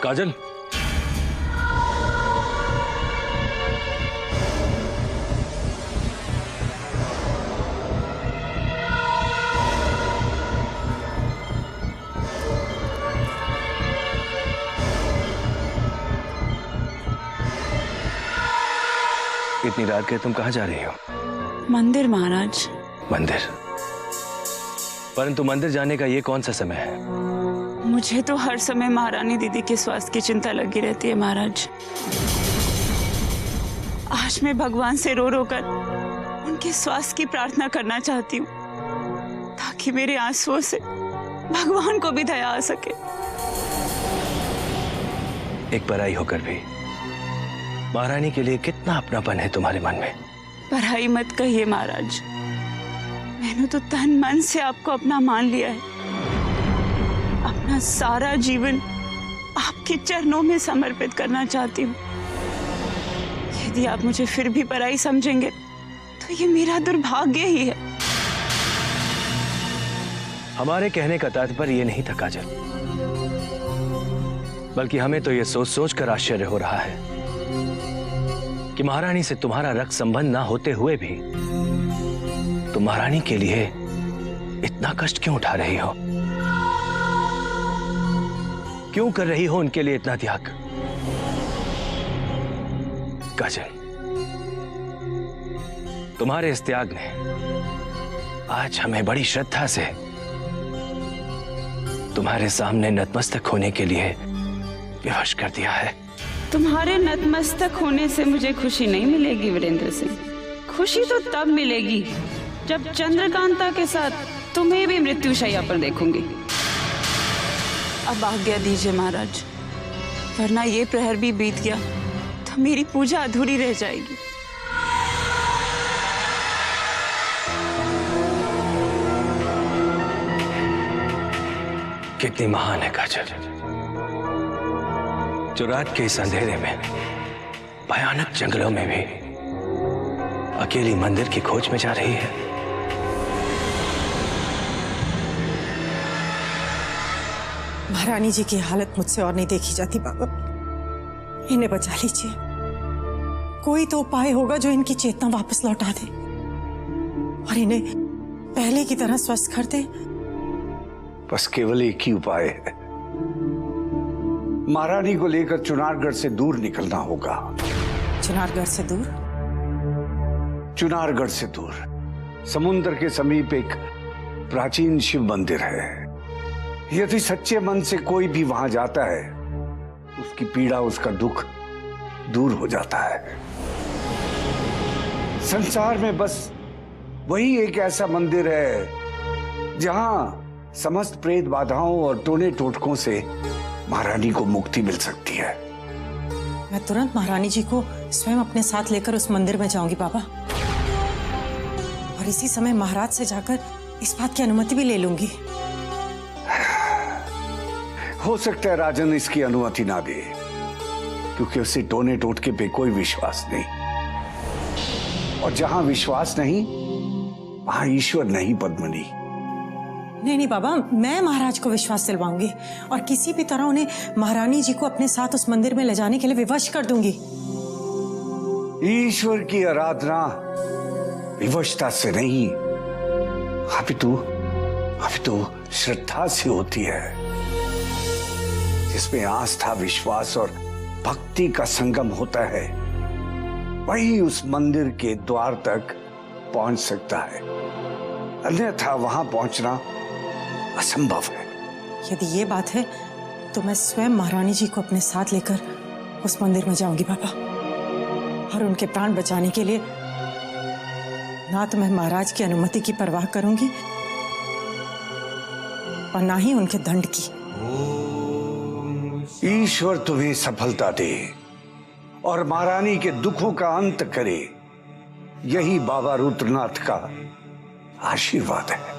काजल, इतनी रात के तुम कहाँ जा रही हो? मंदिर महाराज। मंदिर? परंतु मंदिर जाने का ये कौन सा समय है? मुझे तो हर समय महारानी दीदी के स्वास्थ्य की चिंता लगी रहती है महाराज। आज मैं भगवान से रो रो कर उनके स्वास्थ्य की प्रार्थना करना चाहती हूँ ताकि मेरे आंसुओं से भगवान को भी दया आ सके। एक पराई होकर भी महारानी के लिए कितना अपनापन है तुम्हारे मन में। पराई मत कहिए महाराज, मैंने तो तन मन से आपको अपना मान लिया है। अपना सारा जीवन आपके चरणों में समर्पित करना चाहती हूँ। यदि आप मुझे फिर भी पराई समझेंगे तो ये मेरा दुर्भाग्य ही है। हमारे कहने का तात्पर्य ये नहीं था काजल, बल्कि हमें तो ये सोच सोच कर आश्चर्य हो रहा है कि महारानी से तुम्हारा रक्त संबंध ना होते हुए भी तुम महारानी के लिए इतना कष्ट क्यों उठा रही हो? क्यों कर रही हो उनके लिए इतना त्याग? काजल, तुम्हारे इस त्याग ने आज हमें बड़ी श्रद्धा से तुम्हारे सामने नतमस्तक होने के लिए विवश कर दिया है। तुम्हारे नतमस्तक होने से मुझे खुशी नहीं मिलेगी वीरेंद्र सिंह। खुशी तो तब मिलेगी जब चंद्रकांता के साथ तुम्हें भी मृत्युशैया पर देखूंगी। अब आज्ञा दीजिए महाराज, वरना ये प्रहर भी बीत गया तो मेरी पूजा अधूरी रह जाएगी। कितनी महान है काजल, जो रात के इस अंधेरे में, भयानक जंगलों में भी अकेली मंदिर की खोज में जा रही है। महारानी जी की हालत मुझसे और नहीं देखी जाती बाबा, इन्हें बचा लीजिए। कोई तो उपाय होगा जो इनकी चेतना वापस लौटा दे और इन्हें पहले की तरह स्वस्थ कर दे। बस केवल एक ही उपाय है, महारानी को लेकर चुनारगढ़ से दूर निकलना होगा। चुनारगढ़ से दूर? चुनारगढ़ से दूर समुद्र के समीप एक प्राचीन शिव मंदिर है। यदि सच्चे मन से कोई भी वहां जाता है, उसकी पीड़ा, उसका दुख दूर हो जाता है। संसार में बस वही एक ऐसा मंदिर है जहां समस्त प्रेत बाधाओं और टोने टोटकों से महारानी को मुक्ति मिल सकती है। मैं तुरंत महारानी जी को स्वयं अपने साथ लेकर उस मंदिर में जाऊंगी बाबा, और इसी समय महाराज से जाकर इस बात की अनुमति भी ले लूंगी। हो सकता है राजन इसकी अनुमति ना दे, क्योंकि उसे टोने टोटके पे कोई विश्वास नहीं, और जहां विश्वास नहीं वहां ईश्वर नहीं पद्मिनी। नहीं बाबा, मैं महाराज को विश्वास दिलवाऊंगी और किसी भी तरह उन्हें महारानी जी को अपने साथ उस मंदिर में ले जाने के लिए विवश कर दूंगी। ईश्वर की आराधना विवशता से नहीं, अपितु श्रद्धा से होती है, जिसमें आस्था, विश्वास और भक्ति का संगम होता है। वही उस मंदिर के द्वार तक पहुंच सकता है, अन्यथा वहां पहुंचना असंभव है। यदि ये बात है तो मैं स्वयं महारानी जी को अपने साथ लेकर उस मंदिर में जाऊंगी बाबा, और उनके प्राण बचाने के लिए ना तो मैं महाराज की अनुमति की परवाह करूंगी और ना ही उनके दंड की। ईश्वर तुम्हें सफलता दे और महारानी के दुखों का अंत करे, यही बाबा रुद्रनाथ का आशीर्वाद है।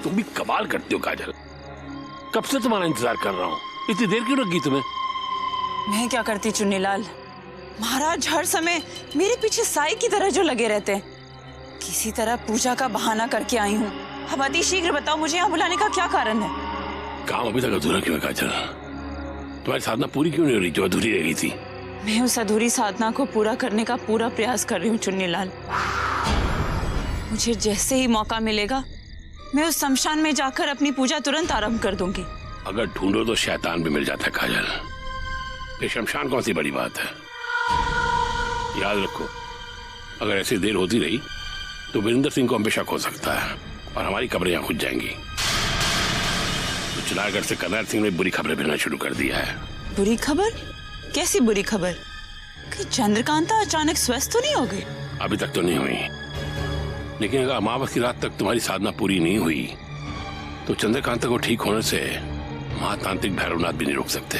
तुम भी कमाल करती हो काजल, कब से तुम्हारा इंतजार कर रहा हूँ, इतनी देर क्यों लगी तुम्हें? मैं क्या करती चुन्नीलाल, महाराज हर समय मेरे पीछे साई की तरह जो लगे रहते हैं। किसी तरह पूजा का बहाना करके आई हूँ। अब अति शीघ्र बताओ, मुझे यहाँ बुलाने का क्या कारण है? काम अभी तक अधूरा क्यों है काजल? तुम्हारी साधना पूरी क्यों नहीं हो रही जो अधूरी रह गई थी? मैं उस अधूरी साधना को पूरा करने का पूरा प्रयास कर रही हूँ चुन्नीलाल। मुझे जैसे ही मौका मिलेगा मैं उस शमशान में जाकर अपनी पूजा तुरंत आरंभ कर दूंगी। अगर ढूंढो तो शैतान भी मिल जाता है काजल, ये शमशान कौन सी बड़ी बात है। याद रखो, अगर ऐसी देर होती रही तो वीरेंद्र सिंह को हम पे शक हो सकता है और हमारी खबरें यहाँ खुद जाएंगी। तो चुनारगढ़ से करनाल सिंह ने बुरी खबरें भेजना शुरू कर दिया है। बुरी खबर? कैसी बुरी खबर? कि चंद्रकांता अचानक स्वस्थ तो नहीं हो गई? अभी तक तो नहीं हुई, लेकिन अगर अमावस की रात तक तुम्हारी साधना पूरी नहीं हुई तो चंद्रकांता को ठीक होने से महातांत्रिक भैरवनाथ भी नहीं रोक सकते,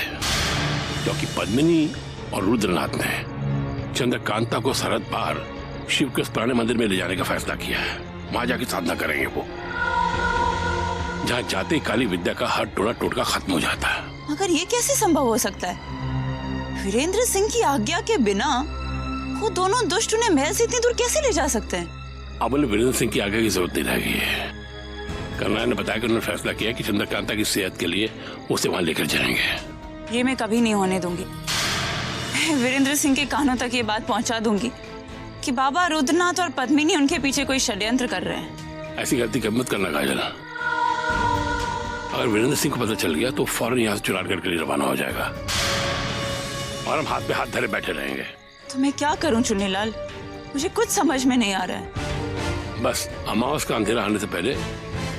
क्योंकि पद्मिनी और रुद्रनाथ ने चंद्रकांता को सरहद पार शिव के उस पुराने मंदिर में ले जाने का फैसला किया है। वहां जाके साधना करेंगे वो, जहां जाते ही काली विद्या का हर टोना टोटका खत्म हो जाता है। मगर ये कैसे संभव हो सकता है? वीरेंद्र सिंह की आज्ञा के बिना वो दोनों दुष्ट उन्हें महल से इतनी दूर कैसे ले जा सकते हैं? अब उन्हें वीरेंद्र सिंह की आज्ञा की जरूरत नहीं रह गई है। कर्नाल ने बताया कि उन्होंने फैसला किया कि चंद्रकांता की सेहत के लिए उसे वहां लेकर जाएंगे। ये मैं कभी नहीं होने दूंगी। मैं वीरेंद्र सिंह के कानों तक ये बात पहुंचा दूंगी कि बाबा रुद्रनाथ और पद्मिनी उनके पीछे कोई षड्यंत्र कर रहे हैं। ऐसी गलती कब मत करना काजल। अगर वीरेंद्र सिंह को पता चल गया तो फौरन यहाँ से चुनारगढ़ के लिए रवाना हो जाएगा और हम हाथ पे हाथ धरे बैठे रहेंगे। तो मैं क्या करूं चुन्नीलाल, मुझे कुछ समझ में नहीं आ रहा है। बस अमावस का अंधेरा आने से पहले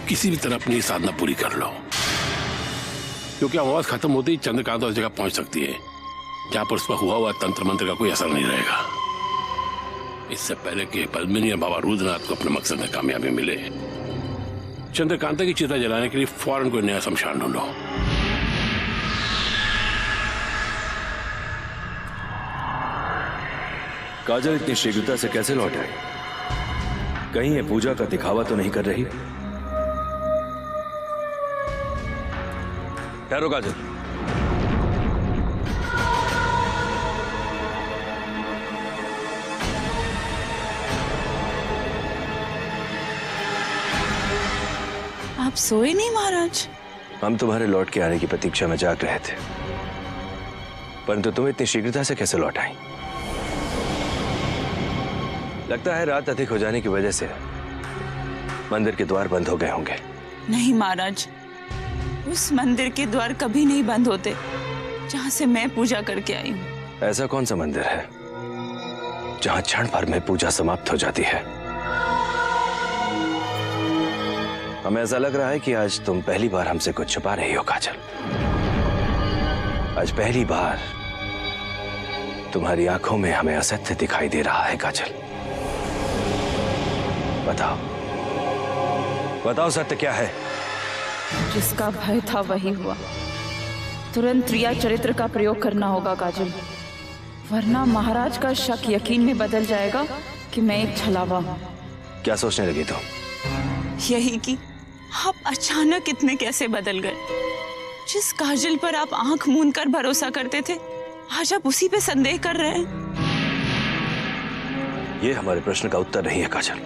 किसी भी तरह अपनी साधना पूरी कर लो, क्योंकि अमावस खत्म होते ही चंद्रकांता उस जगह पहुंच सकती है जहां पर उस पर हुआ तंत्र मंत्र का कोई असर नहीं रहेगा। इससे पहले कि पद्मिनी और बाबा रुद्रनाथ को अपने मकसद में कामयाबी मिले, चंद्रकांता की चिता जलाने के लिए फौरन कोई नया शमशान ढूंढो। काजल इतनी शीघ्रता से कैसे लौट आई? कहीं ये पूजा का दिखावा तो नहीं कर रही? ठहरो काजल, आप सोए नहीं महाराज? हम तुम्हारे लौट के आने की प्रतीक्षा में जाग रहे थे, परंतु तुम इतनी शीघ्रता से कैसे लौट आई? लगता है रात अधिक हो जाने की वजह से मंदिर के द्वार बंद हो गए होंगे। नहीं महाराज, उस मंदिर के द्वार कभी नहीं बंद होते जहां से मैं पूजा करके आई हूँ। ऐसा कौन सा मंदिर है जहां क्षण भर में पूजा समाप्त हो जाती है? हमें ऐसा लग रहा है कि आज तुम पहली बार हमसे कुछ छुपा रही हो काजल। आज पहली बार तुम्हारी आंखों में हमें असत्य दिखाई दे रहा है काजल। बताओ, बताओ सत्य क्या है? जिसका भय था वही हुआ। तुरंत रिया चरित्र का प्रयोग करना होगा काजल, वरना महाराज का शक यकीन में बदल जाएगा कि मैं एक छलावा हूँ। क्या सोचने लगी तुम? यही कि आप अचानक इतने कैसे बदल गए। जिस काजल पर आप आंख मूंद कर भरोसा करते थे, आज आप उसी पे संदेह कर रहे हैं। ये हमारे प्रश्न का उत्तर नहीं है काजल।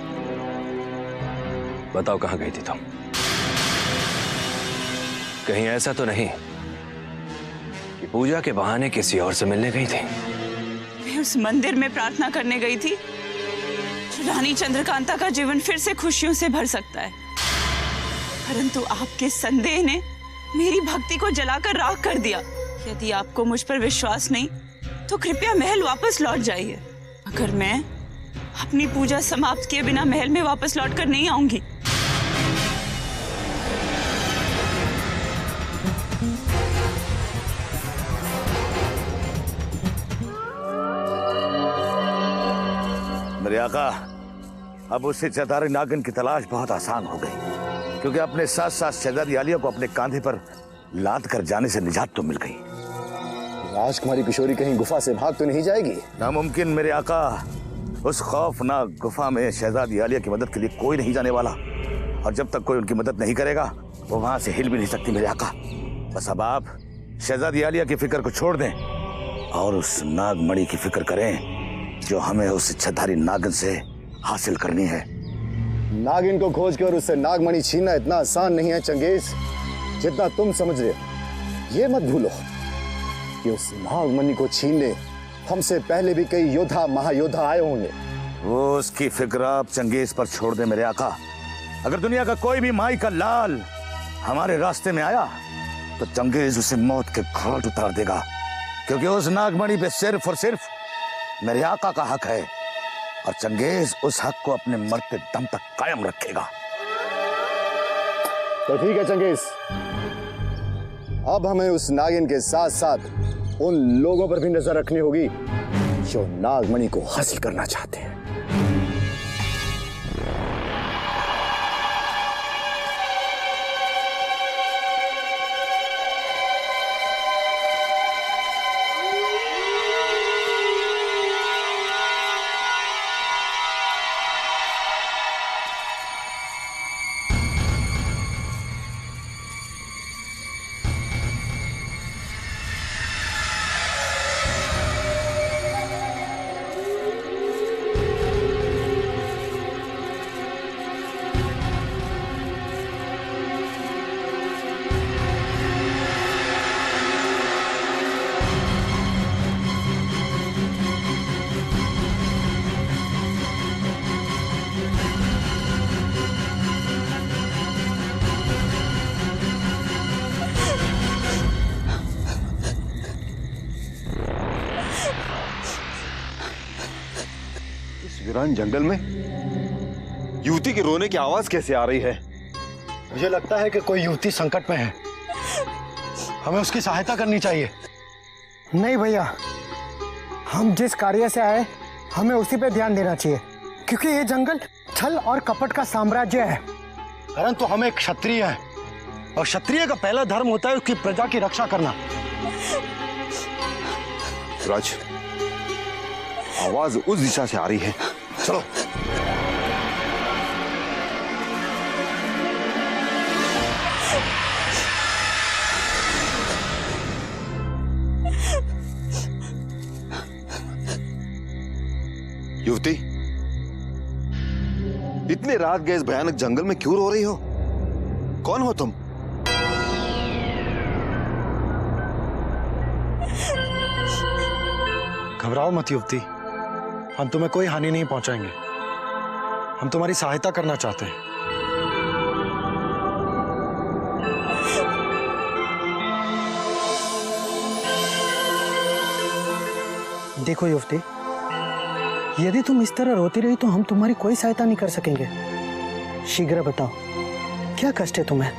बताओ कहां गई थी तुम? कहीं ऐसा तो नहीं कि पूजा के बहाने किसी और से मिलने गई थी? मैं उस मंदिर में प्रार्थना करने गई थी, रानी चंद्रकांता का जीवन फिर से खुशियों से भर सकता है। परंतु आपके संदेह ने मेरी भक्ति को जलाकर राख कर दिया। यदि आपको मुझ पर विश्वास नहीं तो कृपया महल वापस लौट जाइए। अगर मैं अपनी पूजा समाप्त किए बिना महल में वापस लौटकर नहीं आऊंगी। मेरे आका, अब उससे चतारी नागिन की तलाश बहुत आसान हो गई, क्योंकि अपने साथ साथ शहजादी आलिया को अपने कांधे पर लाद कर जाने से निजात तो मिल गई। राजकुमारी किशोरी कहीं गुफा से भाग तो नहीं जाएगी? नामुमकिन मेरे आका, उस खौफनाक गुफा में शहजादी आलिया की मदद के लिए कोई नहीं जाने वाला, और जब तक कोई उनकी मदद नहीं करेगा वो वहां से हिल भी नहीं सकती मेरे आका। बस अब आप शहजादी आलिया की फिक्र को छोड़ दें और उस नागमणि की फिक्र करें जो हमें उस इच्छाधारी नागिन से हासिल करनी है। नागिन को खोज कर उससे नागमणि छीनना इतना आसान नहीं है चंगेज जितना तुम समझ रहे हो। ये मत भूलो कि उस नागमणि को छीनने हमसे पहले भी कई योद्धा महायोद्धा आए होंगे। वो उसकी फिक्र आप चंगेज पर छोड़ दे मेरे आका। अगर दुनिया का कोई भी माई का लाल हमारे रास्ते में आया तो चंगेज उसे मौत के घाट उतार देगा, क्योंकि उस नागमणि पे सिर्फ और सिर्फ मेरे आका का हक है, और चंगेज उस हक को अपने मरते दम तक कायम रखेगा। तो ठीक है चंगेज, अब हमें उस नागिन के साथ साथ उन लोगों पर भी नजर रखनी होगी जो नागमणि को हासिल करना चाहते हैं। वीरान जंगल में युवती के रोने की आवाज कैसे आ रही है? मुझे लगता है कि कोई युवती संकट में है, हमें उसकी सहायता करनी चाहिए। नहीं भैया, हम जिस कार्य से आए हमें उसी पे ध्यान देना चाहिए, क्योंकि ये जंगल छल और कपट का साम्राज्य है। परंतु हम एक क्षत्रिय हैं और क्षत्रिय का पहला धर्म होता है उसकी प्रजा की रक्षा करना। राज, आवाज उस दिशा से आ रही है, चलो। युवती, इतने रात गए इस भयानक जंगल में क्यों रो रही हो? कौन हो तुम? घबराओ मत युवती, हम तुम्हें कोई हानि नहीं पहुंचाएंगे। हम तुम्हारी सहायता करना चाहते हैं। देखो युवती, यदि तुम इस तरह रोती रही तो हम तुम्हारी कोई सहायता नहीं कर सकेंगे। शीघ्र बताओ, क्या कष्ट है तुम्हें,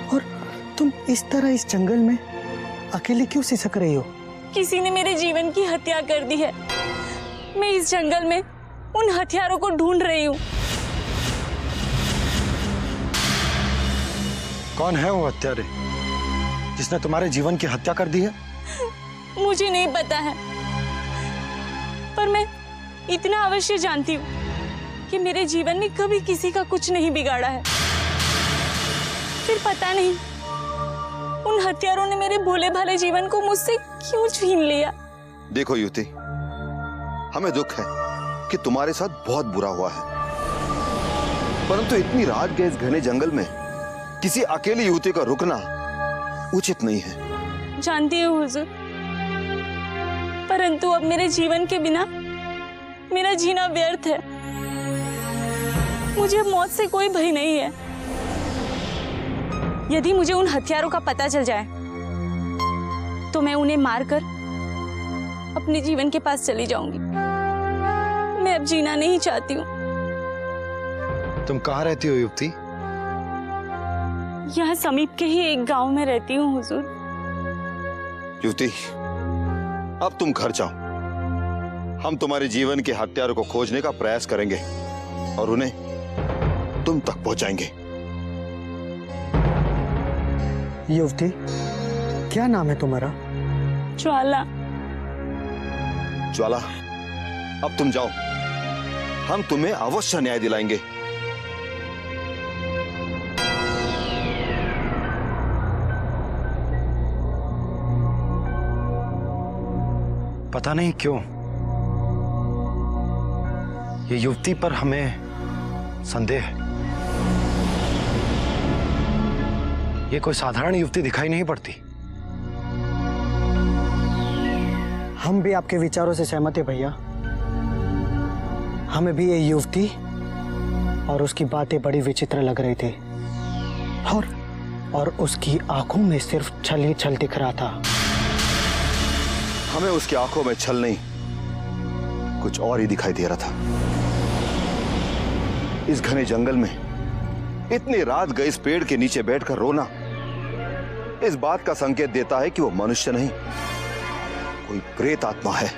और तुम इस तरह इस जंगल में अकेले क्यों सिसक रही हो? किसी ने मेरे जीवन की हत्या कर दी है। मैं इस जंगल में उन हथियारों को ढूंढ रही हूँ। कौन है वो हत्यारे जिसने तुम्हारे जीवन की हत्या कर दी है? मुझे नहीं पता है, पर मैं इतना अवश्य जानती हूँ कि मेरे जीवन में कभी किसी का कुछ नहीं बिगाड़ा है। फिर पता नहीं उन हत्यारों ने मेरे भोले भाले जीवन को मुझसे क्यों छीन लिया। देखो युवती, हमें दुख है कि तुम्हारे साथ बहुत बुरा हुआ है, परंतु इतनी रात गए इस घने जंगल में किसी अकेली युवती का रुकना उचित नहीं है। जानती हूँ हुजूर, परंतु अब मेरे जीवन के बिना मेरा जीना व्यर्थ है। मुझे मौत से कोई भय नहीं है। यदि मुझे उन हथियारों का पता चल जाए तो मैं उन्हें मारकर अपने जीवन के पास चली जाऊंगी। मैं अब जीना नहीं चाहती हूँ। तुम कहाँ रहती हो युवती? यहाँ समीप के ही एक गांव में रहती हूँ हुजूर। युवती, अब तुम घर जाओ। हम तुम्हारे जीवन के हत्यारों को खोजने का प्रयास करेंगे और उन्हें तुम तक पहुंचाएंगे। युवती, क्या नाम है तुम्हारा? ज्वाला। ज्वाला, अब तुम जाओ, हम तुम्हें अवश्य न्याय दिलाएंगे। पता नहीं क्यों ये युवती पर हमें संदेह है। ये कोई साधारण युवती दिखाई नहीं पड़ती। हम भी आपके विचारों से सहमत है भैया। हमें भी ये युवती और उसकी बातें बड़ी विचित्र लग रही थी, और उसकी आंखों में सिर्फ छल ही छल दिख रहा था। हमें उसकी आंखों में छल नहीं, कुछ और ही दिखाई दे रहा था। इस घने जंगल में इतनी रात गए इस पेड़ के नीचे बैठकर रोना इस बात का संकेत देता है कि वो मनुष्य नहीं, कोई प्रेत आत्मा है।